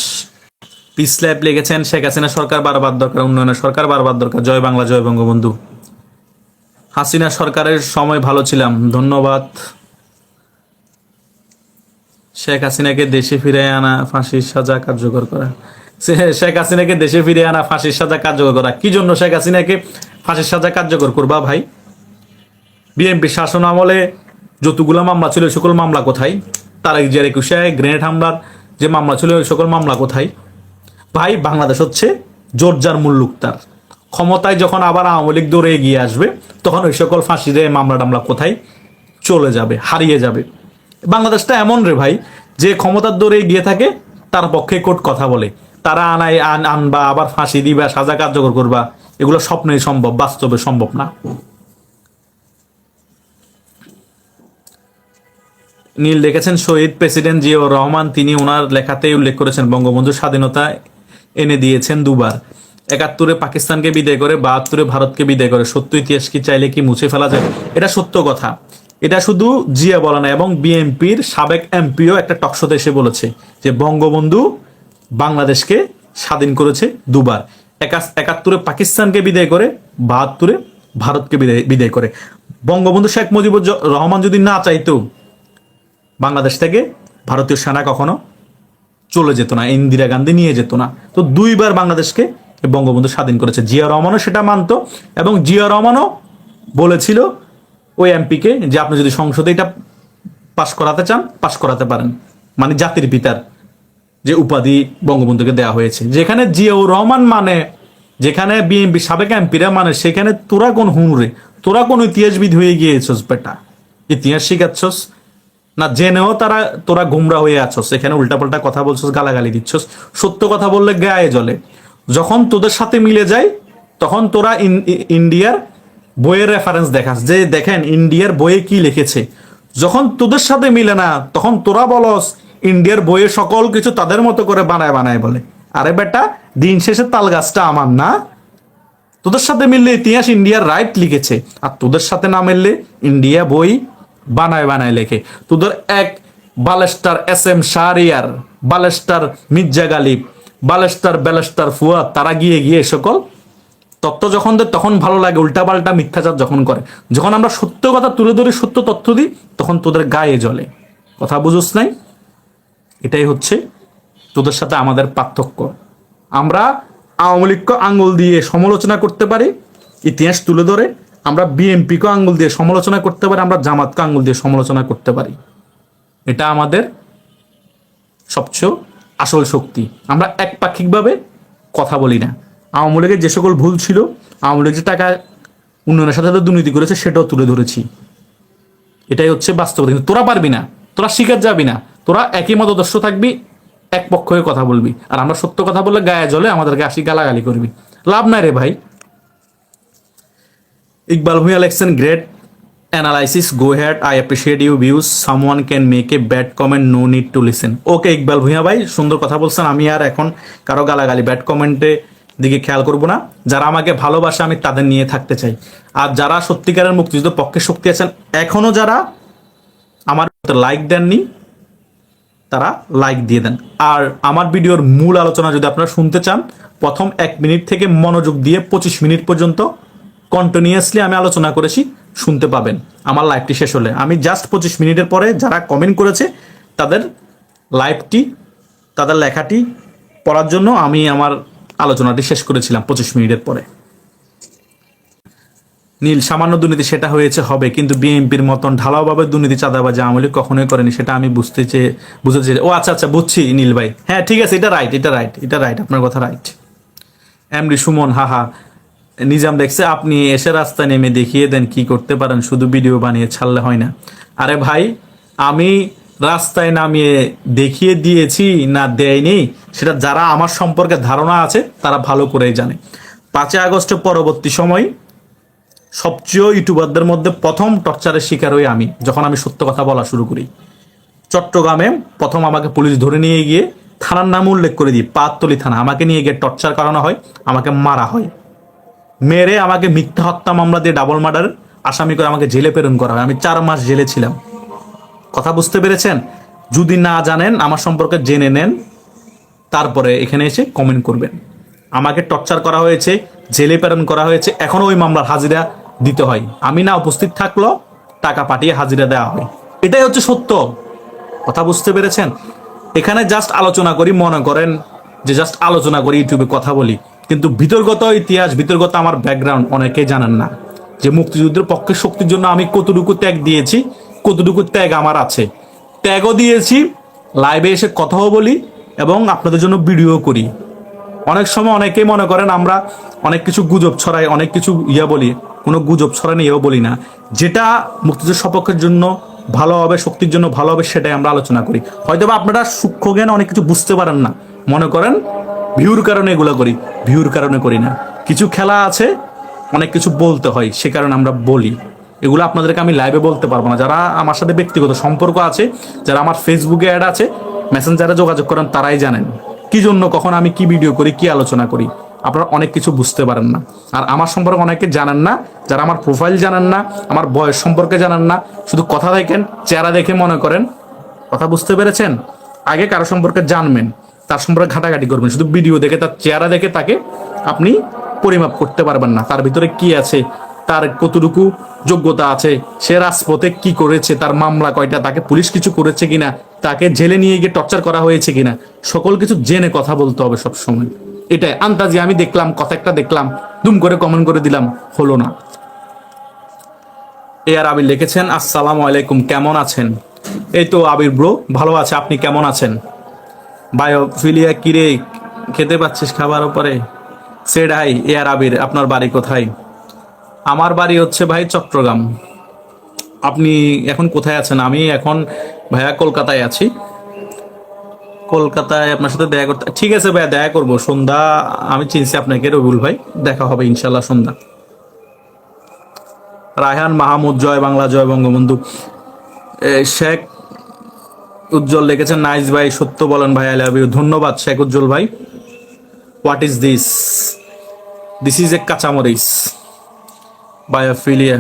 পিস ল্যাব লিখেছেন শেখ হাসিনা সরকার বারবার দরকার, উন্নয়নের সরকার বারবার দরকার, জয় বাংলা জয় বঙ্গবন্ধু। হাসিনা সরকারের সময় ভালো ছিলাম, ধন্যবাদ। শেখ হাসিনাকে দেশে ফিরে আনা, ফাঁসির সাজা কার্যকর করা। শেখ হাসিনাকে দেশে ফিরে আনা, ফাঁসির সাজা কার্যকর করা, কি জন্য শেখ হাসিনাকে ফাঁসির সাজা কার্যকর করবা ভাই? বিএনপি শাসন আমলে যতগুলো মামলা ছিল ওই সকল মামলা কোথায়? তারেক জিয়ার 21 গ্রেনেড হামলার যে মামলা ছিল ওই সকল মামলা কোথায়? ভাই বাংলাদেশ হচ্ছে জোরজার মুল্লুকতার। ক্ষমতায় যখন আবার আওয়ামী লীগ দৌড়ে এগিয়ে আসবে তখন ওই সকল ফাঁসির মামলা টামলা কোথায় চলে যাবে, হারিয়ে যাবে। বাংলাদেশটা এমন রে ভাই, যে ক্ষমতার দৌড়ে এগিয়ে থাকে তার পক্ষে কোর্ট কথা বলে, তারা আনবা আবার ফাঁসি দিবা, সাজা কার্যকর করবা, এগুলো স্বপ্নেই সম্ভব, বাস্তবে সম্ভব না। নীল দেখেছেন শহীদ প্রেসিডেন্ট জিয়াউর রহমান, তিনি ওনার লেখাতেই উল্লেখ করেছেন বঙ্গবন্ধু স্বাধীনতা এনে দিয়েছেন দুবার, 71-এ পাকিস্তানকে বিদায় করে, 72-এ ভারতকে বিদায় করে। সত্য ইতিহাস কি চাইলে কি মুছে ফেলা যায়? এটা সত্য কথা। এটা শুধু জিয়া বলা না, এবং বিএনপির সাবেক এমপিও একটা টকশোতে এসে বলেছে যে বঙ্গবন্ধু বাংলাদেশকে স্বাধীন করেছে দুবার, 71-এ পাকিস্তানকে বিদায় করে, 72-এ ভারতকে বিদায় করে। বঙ্গবন্ধু শেখ মুজিবুর রহমান যদি না চাইতো বাংলাদেশ থেকে ভারতীয় সেনা কখনো চলে যেত না, ইন্দিরা গান্ধী নিয়ে যেত না। তো দুইবার বাংলাদেশকে বঙ্গবন্ধু স্বাধীন করেছে। জিয়া রহমানও সেটা মানতো, এবং জিয়া রহমানও বলেছিল ওই এমপিকে যে আপনি যদি সংসদে এটা পাশ করাতে চান পাশ করাতে পারেন, মানে জাতির পিতার যে উপাধি বঙ্গবন্ধুকে দেওয়া হয়েছে। যেখানে জিয়াউর রহমান মানে, যেখানে বিএনপি সাবেক এমপিরা মানে, সেখানে তোরা কোন হুনরে, তোরা কোন ইতিহাসবিদ হয়ে গিয়েছস বেটা? ইতিহাস শিখাচ্ছস না, জেনেও তোরা গুমরা হয়ে আছস, এখানে উল্টাপাল্টা কথা বলছস, গালাগালি দিচ্ছস। সত্য কথা বললে গায়ে জ্বলে। যখন তোদের সাথে মিলে যায় তখন তোরা ইন্ডিয়ার বইয়ের রেফারেন্স দেখাস যে দেখেন ইন্ডিয়ার বইয়ে কি লিখেছে। যখন তোদের সাথে মিলে না তখন তোরা বলস ইন্ডিয়ার বইয়ে সকল কিছু তাদের মতো করে বানায় বানায় বলে। আরে বেটা, দিন শেষে তাল গাছটা আমার না। তোদের সাথে মিললে ইতিহাস ইন্ডিয়ার রাইট লিখেছে, আর তোদের সাথে না মিললে ইন্ডিয়া বই বানায় বানায় লেখে। তোদের এক বালেস্টার SM শাহরিয়ার, বালেস্টার মির্জা গালিব, বালেস্টার ব্যালেস্টার ফুয়াদ, তারা গিয়ে গিয়ে সকল তথ্য যখন দেয় তখন ভালো লাগে, উল্টাপাল্টা মিথ্যাচার যখন করে। যখন আমরা সত্য কথা তুলে ধরি, সত্য তথ্য দিই, তখন তোদের গায়ে জ্বলে। কথা বুঝোস নাই? এটাই হচ্ছে তোদের সাথে আমাদের পার্থক্য, আমরা আওয়ামী লীগকে আঙ্গুল দিয়ে সমালোচনা করতে পারি ইতিহাস তুলে ধরে, আমরা বিএনপিকে আঙ্গুল দিয়ে সমালোচনা করতে পারি, আমরা জামাতকে আঙ্গুল দিয়ে সমালোচনা করতে পারি। এটা আমাদের সবচেয়ে আসল শক্তি। আমরা একপাক্ষিকভাবে কথা বলি না। আওয়ামী লীগের যে সকল ভুল ছিল, আওয়ামী লীগ যে টাকা উন্নয়নের সাথে সাথে দুর্নীতি করেছে সেটাও তুলে ধরেছি। এটাই হচ্ছে বাস্তবতা। কিন্তু তোরা পারবি না, তোরা শিকার যাবি না, তোরা একই মতাদর্শ থাকবি, এক পক্ষ হয়ে কথা বলবি। আর আমরা সত্য কথা বললে গায়ে জ্বলে আমাদেরকে আসি গালাগালি করবি, লাভ নাই রে ভাই। ইকবাল ভুঁইয়া লেখছেন great analysis, go head, I appreciate you views, someone can make a bad comment, no need to listen. Okay Iqbal Bhuiyan ভাই, সুন্দর কথা বলছেন। আমি আর এখন কারো গালাগালি ব্যাড কমেন্টে দিকে খেয়াল করব না। যারা আমাকে ভালোবাসে আমি তাদের নিয়ে থাকতে চাই। আর যারা সত্যিকারের মুক্তিযুদ্ধ পক্ষে শক্তি আছেন, এখনো যারা আমার লাইক দেননি তারা লাইক দিয়ে দেন। আর আমার ভিডিওর মূল আলোচনা যদি আপনারা শুনতে চান, প্রথম 1 মিনিট থেকে মনোযোগ দিয়ে 25 মিনিট পর্যন্ত কন্টিনিউয়াসলি আমি আলোচনা করেছি, শুনতে পাবেন আমার লাইভটি শেষ হলে। আমি জাস্ট 25 মিনিটের পরে যারা কমেন্ট করেছে তাদের লাইভটি, তাদের লেখাটি পড়ার জন্য আমি আমার আলোচনাটি শেষ করেছিলাম 25 মিনিটের পরে। নীল, সামান্য দুর্নীতি সেটা হয়েছে হবে, কিন্তু বিএনপির মতন ঢালাওভাবে দুর্নীতি চাঁদাবাজি আওয়ামী লীগ কখনোই করেনি, সেটা আমি বুঝতে ও আচ্ছা আচ্ছা বুঝছি নীল ভাই, হ্যাঁ ঠিক আছে, এটা রাইট, আপনার কথা রাইট। এমডি সুমন, হাহা। নিজাম দেখছে, আপনি এসে রাস্তায় নেমে দেখিয়ে দেন কি করতে পারেন, শুধু ভিডিও বানিয়ে ছাড়লে হয় না। আরে ভাই, আমি রাস্তায় নামিয়ে দেখিয়ে দিয়েছি না দেয়নি, সেটা যারা আমার সম্পর্কে ধারণা আছে তারা ভালো করেই জানে। 5 আগস্টের পরবর্তী সময় সবচেয়ে ইউটিউবারদের মধ্যে প্রথম টর্চারের শিকার হই আমি, যখন আমি সত্য কথা বলা শুরু করি। চট্টগ্রামে প্রথম আমাকে পুলিশ ধরে নিয়ে গিয়ে থানার নাম উল্লেখ করে দিই, পাততলি থানা, আমাকে নিয়ে গিয়ে টর্চার করানো হয়, আমাকে মারা হয়, মেরে আমাকে মিথ্যা হত্যা মামলা দিয়ে ডাবল মার্ডার আসামি করে আমাকে জেলে প্রেরণ করা হয়। আমি 4 মাস জেলে ছিলাম। কথা বুঝতে পেরেছেন? যদি না জানেন আমার সম্পর্কে জেনে নেন, তারপরে এখানে এসে কমেন্ট করবেন। আমাকে টর্চার করা হয়েছে, জেলে প্রেরণ করা হয়েছে, এখনো ওই মামলার হাজিরা দিতে হয়। আমি না উপস্থিত থাকলেও টাকা পাঠিয়ে হাজিরা দেওয়া হয়। এটাই হচ্ছে সত্য। কথা বুঝতে পেরেছেন? এখানে জাস্ট আলোচনা করি, মনে করেন যে জাস্ট আলোচনা করি, ইউটিউবে কথা বলি, কিন্তু ভিতরগত ইতিহাস, ভিতরগত আমার ব্যাকগ্রাউন্ড অনেকেই জানেন না। যে মুক্তিযুদ্ধের পক্ষে শক্তির জন্য আমি কতটুকু ত্যাগ দিয়েছি, কতটুকু ত্যাগ আমার আছে। ত্যাগও দিয়েছি, লাইভে এসে কথাও বলি এবং আপনাদের জন্য ভিডিও করি। অনেক সময় অনেকেই মনে করেন আমরা অনেক কিছু গুজব ছড়াই, অনেক কিছু বলি, কোনো গুজব ছড়ানি এও বলি না। যেটা মুক্তিযুদ্ধের সপক্ষের জন্য ভালো হবে, শক্তির জন্য ভালো হবে, সেটাই আমরা আলোচনা করি। হয়তো বা আপনারা সূক্ষ্ম জ্ঞান অনেক কিছু বুঝতে পারেন না, মনে করেন ভিউর কারণে এগুলো করি, ভিউর কারণে করি না। কিছু খেলা আছে, অনেক কিছু বলতে হয়, সে কারণে আমরা বলি। এগুলো আপনাদেরকে আমি লাইভে বলতে পারবো না। যারা আমার সাথে ব্যক্তিগত সম্পর্ক আছে, যারা আমার ফেসবুকে অ্যাড আছে, মেসেঞ্জারে যোগাযোগ করেন, তারাই জানেন কি জন্য কখন আমি কি ভিডিও করি, কি আলোচনা করি। আপনারা অনেক কিছু বুঝতে পারেন না। আর আমার সম্পর্কে অনেকে জানেন না, যারা আমার প্রোফাইল জানেন না, আমার বয়স সম্পর্কে জানেন না, শুধু কথা দেখেন, চেহারা দেখে মনে করেন। কথা বুঝতে পেরেছেন? আগে কারো সম্পর্কে জানবেন, তার সম্পর্কে ঘাটাঘাটি করবেন। শুধু ভিডিও দেখে, তার চেহারা দেখে তাকে আপনি পরিমাপ করতে পারবেন না, তার ভিতরে কি আছে, তার কতটুকু যোগ্যতা আছে, সে রাজপথে কি করেছে, তার মামলা কয়টা, তাকে পুলিশ কিছু করেছে কিনা, তাকে জেলে নিয়ে গিয়ে টর্চার করা হয়েছে কিনা, সকল কিছু জেনে কথা বলতে হবে সব সময়। এটাই আন্তাজি, আমি দেখলাম, কথা একটা দেখলাম, দুম করে কমেন্ট করে দিলাম, হলো না। আর আবির লিখেছেন, আসসালামু আলাইকুম, কেমন আছেন? এই তো আবির ব্রো, ভালো আছে, আপনি কেমন আছেন? বায়োফিলিয়া কিরে, খেতে পাচ্ছিস খাবার উপরে? Shed high. আর আবির, আপনার বাড়ি কোথায়? আমার বাড়ি হচ্ছে ভাই চট্টগ্রাম। আপনি এখন কোথায় আছেন? আমি এখন ভাইয়া কলকাতায় আছি। কলকাতায় আপনার সাথে দেখা করতে, ঠিক আছে ভাইয়া, দেখা করবো সন্ধ্যা। আমি চিনছি আপনাকে, রবিউল ভাই, দেখা হবে ইনশাল্লাহ সন্ধ্যা। রায়হান মাহমুদ, জয় বাংলা, জয় বঙ্গবন্ধু। শেখ উজ্জ্বল লিখেছেন, নাইস ভাই, সত্য বলেন ভাই, আই লাভ ইউ। ধন্যবাদ শেখ উজ্জ্বল ভাই। What is this? This is a কাঁচামরিচ। বায়োফিলিয়া,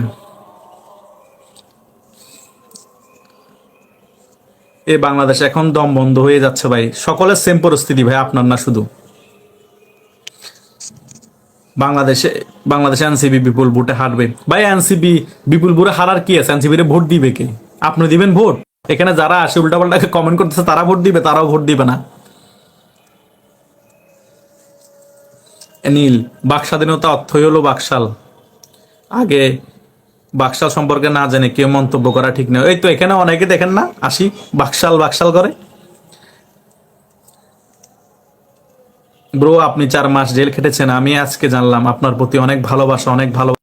এই বাংলাদেশ এখন দম বন্ধ হয়ে যাচ্ছে ভাই। সকলের সেম পরিস্থিতি ভাই, আপনার না শুধু। বাংলাদেশে এনসিপি বিপুল ভোটে হারবে ভাই। এনসিপি বিপুল ভোটে হারার কি আছে? এনসিপি ভোট দিবে কে? আপনি দিবেন ভোট? এখানে যারা আসে উল্টাপাল্টাকে কমেন্ট করতেছে তারা ভোট দিবে? তারাও ভোট দিবে না। নীল, বাক স্বাধীনতা অর্থই হলো বাকশাল। আগে বাকশাল সম্পর্কে না জেনে কেউ মন্তব্য করা ঠিক নয়। এই তো এখানে অনেকে দেখেন না, আসি বাকশাল বাকশাল করে। ব্রো আপনি 4 মাস জেল খেটেছেন, আমি আজকে জানলাম। আপনার প্রতি অনেক ভালোবাসা, অনেক ভালো।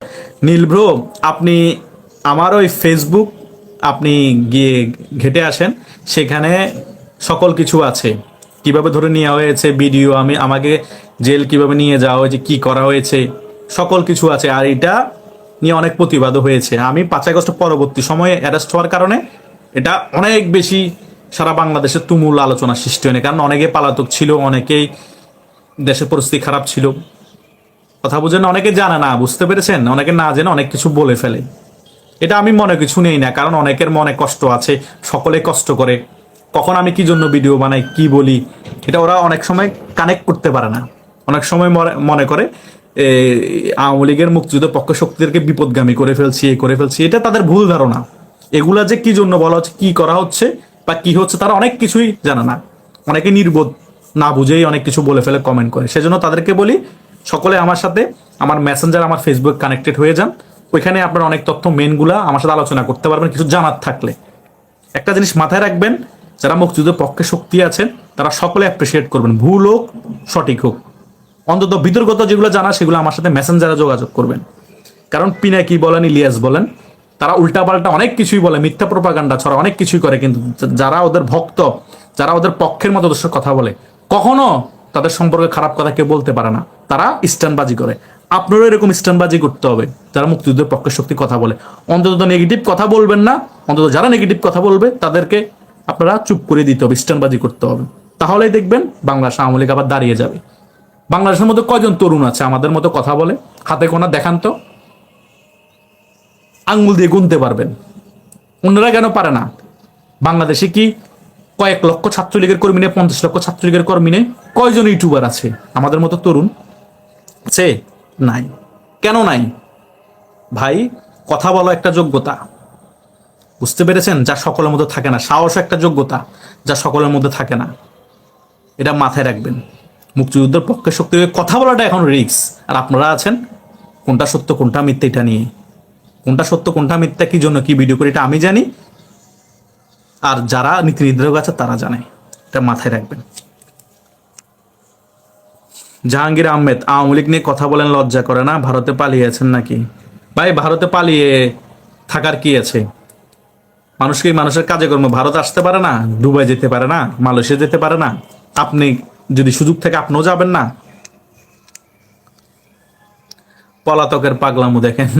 নীল ব্রো, আপনি আমার ওই ফেসবুক আপনি গিয়ে ঘেটে আসেন, সেখানে সকল কিছু আছে। কিভাবে ধরে নেওয়া হয়েছে ভিডিও, আমাকে জেল কিভাবে নিয়ে যাওয়া হয়েছে, কি করা হয়েছে, সকল কিছু আছে। আর এটা নিয়ে অনেক প্রতিবাদও হয়েছে। আমি 5 আগস্ট পরবর্তী সময়ে অ্যারেস্ট হওয়ার কারণে এটা অনেক বেশি সারা বাংলাদেশে তুমুল আলোচনা সৃষ্টি হয়নি, কারণ অনেকে পলাতক ছিল, অনেকেই দেশের পরিস্থিতি খারাপ ছিল। কথা বুঝেন, অনেকে জানে না, বুঝতে পেরেছেন, অনেকে না জেনে অনেক কিছু বলে ফেলে। এটা আমি মনে কিছু নেই না, কারণ অনেকের মনে কষ্ট আছে, সকলে কষ্ট করে। কখন আমি কি জন্য ভিডিও বানাই, কি বলি, এটা ওরা অনেক সময় কানেক্ট করতে পারে না। অনেক সময় মনে করে আওয়ামী লীগের মুক্তিযুদ্ধ পক্ষ শক্তিদেরকে বিপদগামী করে ফেলছি, এ করে ফেলছি। এটা তাদের ভুল ধারণা। এগুলা যে কি জন্য বলা হচ্ছে, কি করা হচ্ছে বা কি হচ্ছে, তারা অনেক কিছুই জানে না। অনেকে নির্বোধ, না বুঝেই অনেক কিছু বলে ফেলে, কমেন্ট করে। সেজন্য তাদেরকে বলি, সকলে আমার সাথে আমার মেসেঞ্জার, আমার ফেসবুক কানেক্টেড হয়ে যান। ওইখানে আপনার অনেক তথ্য মেনগুলা আমার সাথে আলোচনা করতে পারবেন, কিছু জানার থাকলে। একটা জিনিস মাথায় রাখবেন, যারা মুক্তিযুদ্ধের পক্ষে শক্তি আছেন তারা সকলে অ্যাপ্রিসিয়েট করবেন, ভুল হোক সঠিক হোক। অন্তত বিতর্কত যেগুলো জানা সেগুলো আমার সাথে মেসেঞ্জারে যোগাযোগ করবেন। কারণ পিনাকি বলেন, ইলিয়াস বলেন, তারা উল্টাপাল্টা অনেক কিছুই বলে, মিথ্যা প্রোপাগান্ডা ছড়া অনেক কিছুই করে, কিন্তু যারা ওদের ভক্ত, যারা ওদের পক্ষের মতাদর্শের কথা বলে, কখনো তাদের সম্পর্কে খারাপ কথা কেউ বলতে পারে না। তারা স্ট্যান্ডবাজি করে। আপনারও এরকম স্ট্যান্ডবাজি করতে হবে যারা মুক্তিযুদ্ধের পক্ষে শক্তি কথা বলে। অন্তত নেগেটিভ কথা বলবেন না, অন্তত যারা নেগেটিভ কথা বলবে তাদেরকে আপনারা চুপ করে দিতে হবে, স্ট্যান্ডবাজি করতে হবে। তাহলেই দেখবেন বাংলাদেশ আওয়ামী লীগ আবার দাঁড়িয়ে যাবে। বাংলাদেশের মধ্যে কয়জন তরুণ আছে আমাদের মতো কথা বলে? হাতে গোনা দেখান তো, আঙ্গুল দিয়ে গুনতে পারবেন। অন্যরা কেন পারে না? বাংলাদেশে কি কয়েক লক্ষ ছাত্রলীগের কর্মী নেই, 50 লক্ষ ছাত্রলীগের কর্মী নেই? কয়জন ইউটিউবার আছে আমাদের মতো তরুণ? আছে? নাই। কেন নাই? ভাই, কথা বলা একটা যোগ্যতা, বুঝতে পেরেছেন? যা সকলের মধ্যে থাকে না। সাহস একটা যোগ্যতা, যা সকলের মধ্যে থাকে না। এটা মাথায় রাখবেন। মুক্তিযুদ্ধের পক্ষে শক্তি হয়ে কথা বলাটা এখন রিস্ক। আর আপনারা আছেন কোনটা সত্য কোনটা মিথ্যা এটা নিয়ে। কোনটা সত্য কোনটা মিথ্যা, কি জন্য কি ভিডিও করি, এটা আমি জানি, আর যারা নীতি নির্ধারক আছে তারা জানে। এটা মাথায় রাখবেন। জাহাঙ্গীর আহমেদ, আওয়ামী লীগ নিয়ে কথা বলেন, লজ্জা করে না? ভারতে পালিয়েছেন নাকি? ভাই, ভারতে পালিয়ে থাকার কি আছে? মানুষ কি মানুষের কাজে কর্ম ভারত আসতে পারে না? দুবাই যেতে পারে না? মালয়েশিয়া যেতে পারে না? আপনি যদি সুযোগ থাকে আপনিও যাবেন না? পলাতকের পাগলামো দেখেন,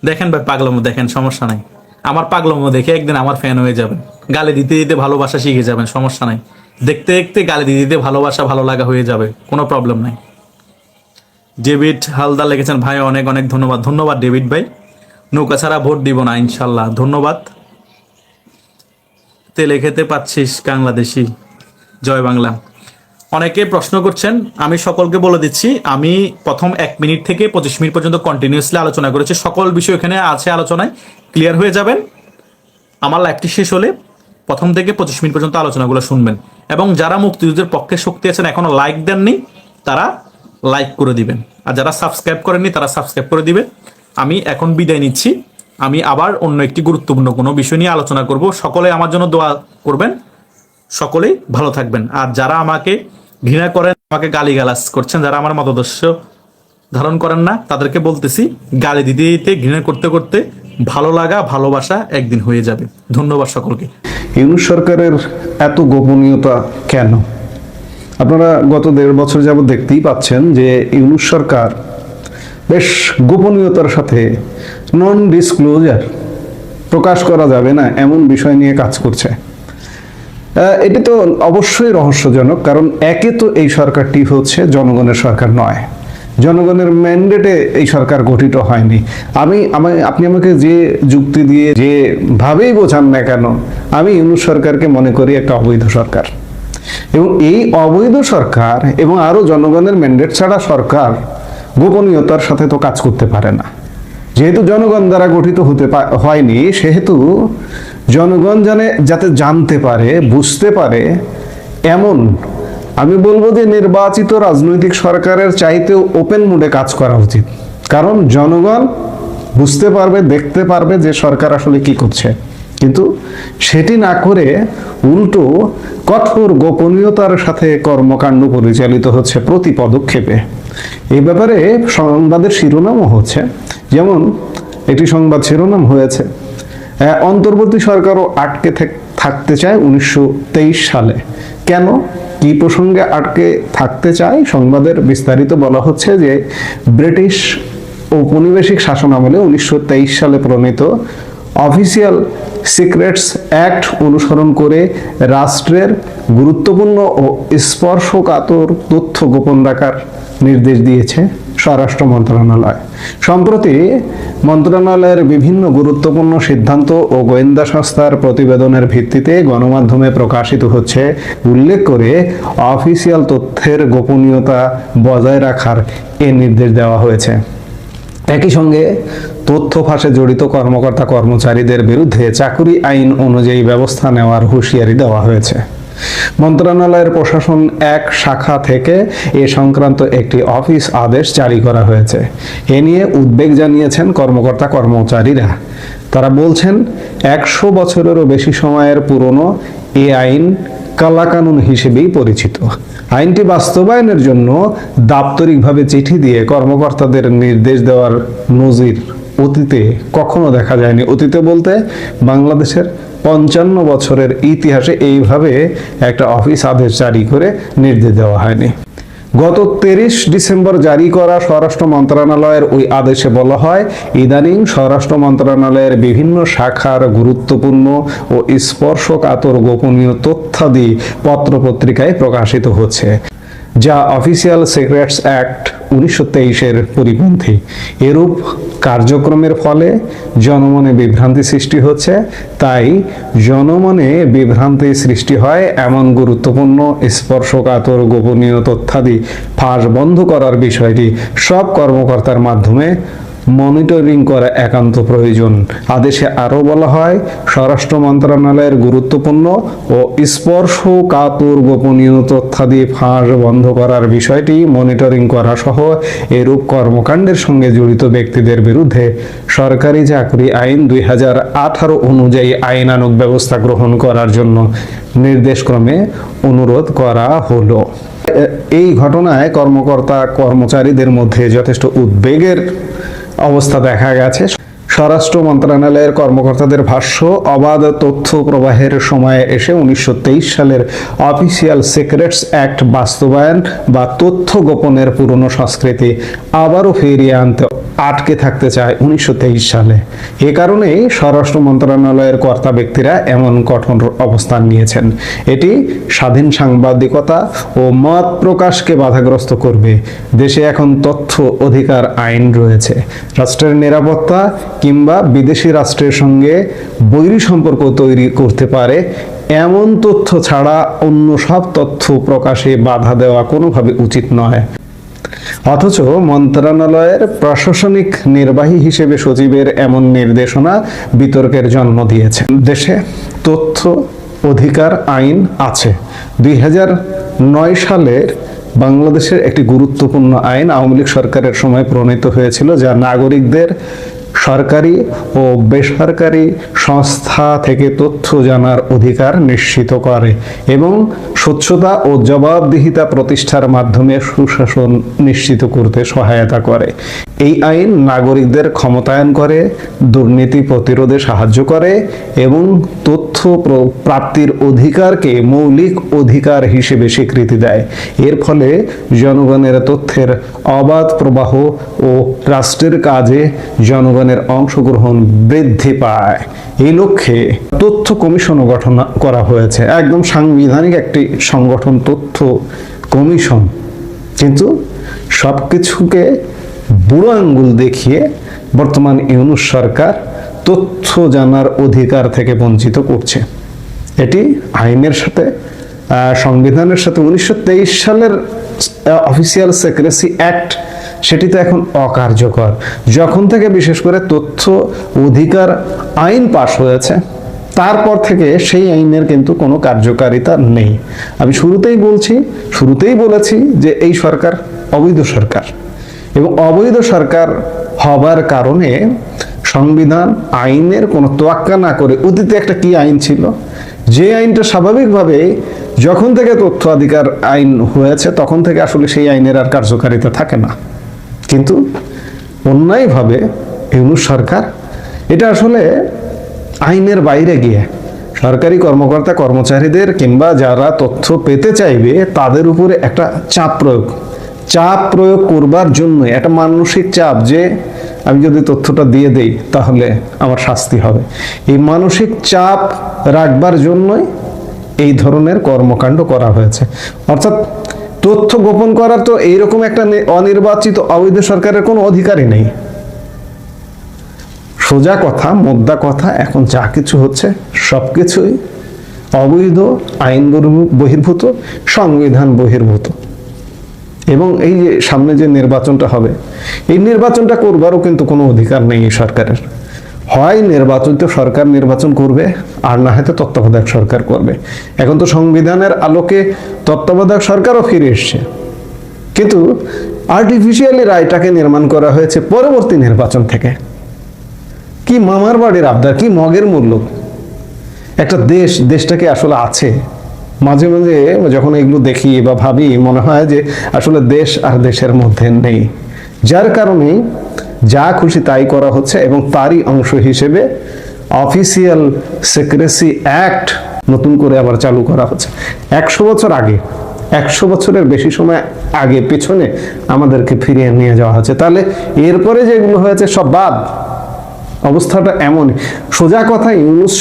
দেখেন ভাই, পাগলামো দেখেন, সমস্যা নাই। আমার পাগলামো দেখে একদিন আমার ফ্যান হয়ে যাবেন, গালি দিতে দিতে ভালোবাসা শিখে যাবেন, সমস্যা নাই। দেখতে দেখতে গালি দিতে দিতে ভালোবাসা ভালো লাগা হয়ে যাবে, কোনো প্রবলেম নাই। ডেভিড হালদার লিখেছেন, ভাই অনেক অনেক ধন্যবাদ। ধন্যবাদ ডেভিড ভাই। নৌকা ছাড়া ভোট দিব না ইনশাল্লাহ, ধন্যবাদ। তেলে খেতে পাচ্ছিস বাংলাদেশি, জয় বাংলা। অনেকে প্রশ্ন করছেন, আমি সকলকে বলে দিচ্ছি, আমি প্রথম 1 মিনিট থেকে 25 মিনিট পর্যন্ত কন্টিনিউয়াসলি আলোচনা করেছি। সকল বিষয় এখানে আছে, আলোচনায় ক্লিয়ার হয়ে যাবেন। আমার লাইভটি শেষ হলে প্রথম থেকে 25 মিনিট পর্যন্ত আলোচনাগুলো শুনবেন। এবং যারা মুক্তিযুদ্ধের পক্ষে শক্তি আছেন এখনো লাইক দেননি, তারা লাইক করে দিবেন। আর যারা সাবস্ক্রাইব করেননি তারা সাবস্ক্রাইব করে দিবেন। আমি এখন বিদায় নিচ্ছি। আমি আবার অন্য একটি গুরুত্বপূর্ণ কোনো বিষয় নিয়ে আলোচনা করব। সকলে আমার জন্য দোয়া করবেন। সকলেই ভালো থাকবেন। আর যারা আমাকে ঘৃণা করেন, আমাকে গালিগালাজ করছেন, যারা আমার মতাদর্শ ধারণ করেন না, তাদেরকে বলতেছি, গালি দিতে দিতে ঘৃণা করতে করতে ভালো লাগা ভালোবাসা একদিন হয়ে যাবে। ধন্যবাদ সকলকে। ইউনূস সরকারের এত গোপনীয়তা কেন? আপনারা গত 1.5 বছর যাবত দেখতেই পাচ্ছেন যে ইউনূস সরকার বেশ গোপনীয়তার সাথে নন ডিসক্লোজার, প্রকাশ করা যাবে না এমন বিষয় নিয়ে কাজ করছে। এটি তো অবশ্যই রহস্যজনক, কারণ একে তো এই সরকারটি হচ্ছে জনগণের সরকার নয়, জনগণের ম্যান্ডেটে এই সরকার গঠিত হয়নি। আপনি আমাকে যে যুক্তি দিয়ে যে ভাবেই বোঝান না কেন, আমি ইউনূস সরকারকে মনে করি একটা অবৈধ সরকার। এবং এই অবৈধ সরকার এবং আরো জনগণের ম্যান্ডেট ছাড়া সরকার গোপনীয়তার সাথে তো কাজ করতে পারে না। যেহেতু জনগণ দ্বারা গঠিত হয়নি, সেহেতু জনগণ যাতে জানতে পারে, বুঝতে পারে এমন আমি বলবো যে নির্বাচিত রাজনৈতিক সরকারের চাইতেও ওপেন মোডে কাজ করা উচিত, কারণ জনগণ বুঝতে পারবে, দেখতে পারবে যে সরকার আসলে কি করছে। কিন্তু সেটি না করে উল্টো কঠোর গোপনীয়তার সাথে কর্মকাণ্ড পরিচালিত হচ্ছে প্রতি পদক্ষেপে। এই ব্যাপারে সংবাদের শিরোনামও হচ্ছে, যেমন একটি সংবাদ শিরোনাম হয়েছে, অন্তর্বর্তী সরকারও আটকে থাকতে চায় 1923 সালে। কেন, কি প্রসঙ্গে আটকে থাকতে চায়? সংবাদের বিস্তারিত বলা হচ্ছে যে ব্রিটিশ ঔপনিবেশিক শাসনামলে 1923 সালে প্রণীত অফিসিয়াল সিক্রেটস অ্যাক্ট অনুসরণ করে রাষ্ট্রের গুরুত্বপূর্ণ ও স্পর্শকাতর তথ্য গোপন রাখার নির্দেশ দিয়েছে স্বরাষ্ট্র মন্ত্রণালয়। সম্প্রতি মন্ত্রণালয়ের বিভিন্ন গুরুত্বপূর্ণ সিদ্ধান্ত ও গোয়েন্দা সংস্থার প্রতিবেদনের ভিত্তিতে গণমাধ্যমে প্রকাশিত হচ্ছে উল্লেখ করে অফিসিয়াল তথ্যের গোপনীয়তা বজায় রাখার এ নির্দেশ দেওয়া হয়েছে। একই সঙ্গে তথ্য ফাঁসে জড়িত কর্মকর্তা কর্মচারীদের বিরুদ্ধে চাকুরি আইন অনুযায়ী ব্যবস্থা নেওয়ার হুঁশিয়ারি দেওয়া হয়েছে। মন্ত্রণালয়ের প্রশাসন এক শাখা থেকে এ সংক্রান্ত একটি অফিস আদেশ জারি করা হয়েছে। এ নিয়ে উদ্বেগ জানিয়েছেন কর্মকর্তা কর্মচারীরা। তারা বলছেন, 100 বছরেরও বেশি সময়ের পুরনো এ আইন কালাকানুন হিসেবেই পরিচিত। আইনটি বাস্তবায়নের জন্য দাপ্তরিকভাবে চিঠি দিয়ে কর্মকর্তাদের নির্দেশ দেওয়ার নজির অতীতে কখনো দেখা যায়নি। অতীতে বলতে বাংলাদেশের 55 বছরের ইতিহাসে এইভাবে একটা অফিস আদেশ জারি করে নির্দেশ দেওয়া হয়নি। গত 23 ডিসেম্বর জারি করা স্বরাষ্ট্র মন্ত্রণালয়ের ওই আদেশে বলা হয়, ইদানিং স্বরাষ্ট্র মন্ত্রণালয়ের বিভিন্ন শাখার গুরুত্বপূর্ণ ও স্পর্শকাতর গোপনীয় তথ্যাদি পত্রপত্রিকায় প্রকাশিত হচ্ছে, যা অফিসিয়াল সিক্রেটস অ্যাক্ট 1923-এর পরিপন্থী। এরূপ কার্যক্রমের ফলে জনমনে বিভ্রান্তি সৃষ্টি হচ্ছে। তাই জনমনে বিভ্রান্তি সৃষ্টি হয় এমন গুরুত্বপূর্ণ স্পর্শকাতর গোপনীয় তথ্যাদি ফাঁস বন্ধ করার বিষয়টি সব কর্মকর্তার মাধ্যমে মনিটরিং করা একান্ত প্রয়োজন। আদেশে আরও বলা হয়, স্বরাষ্ট্র মন্ত্রণালয়ের গুরুত্বপূর্ণ ও স্পর্শকাতর গোপনীয় তথ্যাদি ফাঁস বন্ধ করার বিষয়টি মনিটরিং করা সহ এরূপ কর্মকাণ্ডের সঙ্গে জড়িত ব্যক্তিদের বিরুদ্ধে সরকারি চাকরি আইন 2018 অনুযায়ী আইনানুগ ব্যবস্থা গ্রহণ করার জন্য নির্দেশক্রমে অনুরোধ করা হলো। এই ঘটনায় কর্মকর্তা কর্মচারীদের মধ্যে যথেষ্ট উদ্বেগের অবস্থা দেখা গেছে। স্বরাষ্ট্র মন্ত্রণালয়ের কর্মকর্তাদের ভাষ্য, অবাধ তথ্য প্রবাহের সময়ে এসে 1923 সালের অফিসিয়াল সিক্রেটস অ্যাক্ট বাস্তবায়ন বা তথ্য গোপনের পুরনো সংস্কৃতি আবারও ফিরিয়ে আনতে আটকে থাকতে চায় 1923 সালে। এ কারণেই স্বরাষ্ট্র মন্ত্রণালয়ের কর্তা ব্যক্তিরা এমন কঠোর অবস্থান নিয়েছেন। এটি স্বাধীন সাংবাদিকতা ও মত প্রকাশকে বাধাগ্রস্ত করবে। দেশে এখন তথ্য অধিকার আইন রয়েছে। রাষ্ট্রের নিরাপত্তা কিংবা বিদেশি রাষ্ট্রের সঙ্গে বৈরী সম্পর্ক তৈরি করতে পারে এমন তথ্য ছাড়া অন্য সব তথ্য প্রকাশে বাধা দেওয়া কোনোভাবে উচিত নয়। অথচ মন্ত্রণালয়ের প্রশাসনিক নির্বাহী হিসেবে সচিবের এমন নির্দেশনা বিতর্কের জন্ম দিয়েছে। দেশে তথ্য অধিকার আইন আছে। 2009 সালের বাংলাদেশের একটি গুরুত্বপূর্ণ আইন আওয়ামী লীগ সরকারের সময় প্রণীত হয়েছিল, যা নাগরিকদের সরকারি ও বেসরকারি সংস্থা থেকে তথ্য জানার অধিকার নিশ্চিত করে এবং স্বচ্ছতা ও জবাবদিহিতা প্রতিষ্ঠার মাধ্যমে সুশাসন নিশ্চিত করতে সহায়তা করে। এই আইন নাগরিকদের ক্ষমতায়ন করে, দুর্নীতি প্রতিরোধে সাহায্য করে এবং তথ্য প্রাপ্তির অধিকারকে মৌলিক অধিকার হিসেবে স্বীকৃতি দেয়। এর ফলে জনগণের তথ্যের অবাধ প্রবাহ ও রাষ্ট্রের কাজে জনগণের অংশগ্রহণ বৃদ্ধি পায়। এই লক্ষ্যে তথ্য কমিশনও গঠন করা হয়েছে, একদম সাংবিধানিক একটি সংগঠন, তথ্য কমিশন। কিন্তু সবকিছুকে বুড়ো আঙ্গুল দেখিয়ে বর্তমান ইউনূস সরকার তথ্য জানার অধিকার থেকে বঞ্চিত করছে। এটি আইনের সাথে, সংবিধানের সাথে 1923 সালের অফিসিয়াল সিক্রেসি অ্যাক্ট সেটি তো এখন অকার্যকর। যখন থেকে বিশেষ করে তথ্য অধিকার আইন পাশ হয়েছে, তারপর থেকে সেই আইনের কিন্তু কোনো কার্যকারিতা নেই। আমি শুরুতেই বলেছি যে এই সরকার অবৈধ সরকার, এবং অবৈধ সরকার হবার কারণে সংবিধান আইনের কোনো তোয়াক্কা না করে, অতীতে একটা কি আইন ছিল, যে আইনটা স্বাভাবিকভাবে যখন থেকে তথ্য অধিকার আইন হয়েছে তখন থেকে আসলে সেই আইনের আর কার্যকারিতা থাকে না, কিন্তু অন্যায়ভাবে ইউনূস সরকার এটা আসলে আইনের বাইরে গিয়ে সরকারি কর্মকর্তা কর্মচারীদের কিংবা যারা তথ্য পেতে চাইবে তাদের উপরে একটা চাপ প্রয়োগ করবার জন্য একটা মানসিক চাপ, যে আমি যদি তথ্যটা দিয়ে দেই তাহলে আমার শাস্তি হবে, এই মানসিক চাপ রাখবার জন্যই এই ধরনের কর্মকাণ্ড করা হয়েছে। অর্থাৎ তথ্য গোপন করার তো এইরকম একটা অনির্বাচিত অবৈধ সরকারের কোনো অধিকারই নেই। সোজা কথা, মোদ্দা কথা, এখন যা কিছু হচ্ছে সবকিছুই অবৈধ, আইন বহির্ভূত, সংবিধান বহির্ভূত। এবং এই যে সামনে যে নির্বাচনটা হবে, এই নির্বাচনটা করবারও কিন্তু কোনো অধিকার নেই এই সরকারের। হয় নির্বাচিত সরকার নির্বাচন করবে, আর না হয়তো তত্ত্বাবধায়ক সরকার করবে। এখন তো সংবিধানের আলোকে তত্ত্বাবধায়ক সরকারও ফিরে এসছে, কিন্তু আর্টিফিশিয়ালি রায়টাকে নির্মাণ করা হয়েছে পরবর্তী নির্বাচন থেকে। কি মামার বাড়ির আবদার, কি মগের মূল্য। একটা দেশটাকে আসলে আছে। মাঝে মাঝে যখন এগুলো দেখি বা ভাবি মনে হয় যে আসলে দেশ আর দেশের মধ্যে নেই, যার কারণে যা খুশি তাই করা হচ্ছে। এবং তারই অংশ হিসেবে অফিসিয়াল সিক্রেসি অ্যাক্ট নতুন করে আবার চালু করা হচ্ছে। 100 বছর আগে, 100 বছরের বেশি সময় আগে পেছনে আমাদেরকে ফিরিয়ে নিয়ে যাওয়া হচ্ছে। তাহলে এরপরে যেগুলো হয়েছে সব বাদ। অবস্থাটা এমনই। সোজা কথা, ইউনূস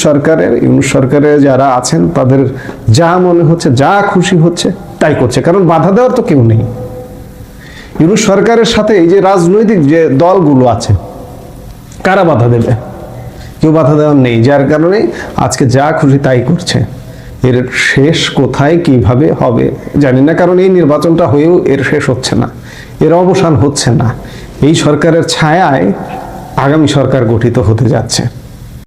সরকারের যারা আছেন তাদের যা মনে হচ্ছে, যা খুশি হচ্ছে তাই করছে, কারণ বাধা দেওয়ার তো কেউ নেই। ইউনূস সরকারের সাথে এই যে রাজনৈতিক যে দলগুলো আছে, কারা বাধা দেবে? কেউ বাধা দেওয়ার নেই, যার কারণে আজকে যা খুশি তাই করছে। এর শেষ কোথায় কিভাবে হবে জানি না, কারণ এই নির্বাচনটা হয়েও এর শেষ হচ্ছে না, এর অবসান হচ্ছে না। এই সরকারের ছায়ায় আগামী সরকার গঠিত হতে যাচ্ছে।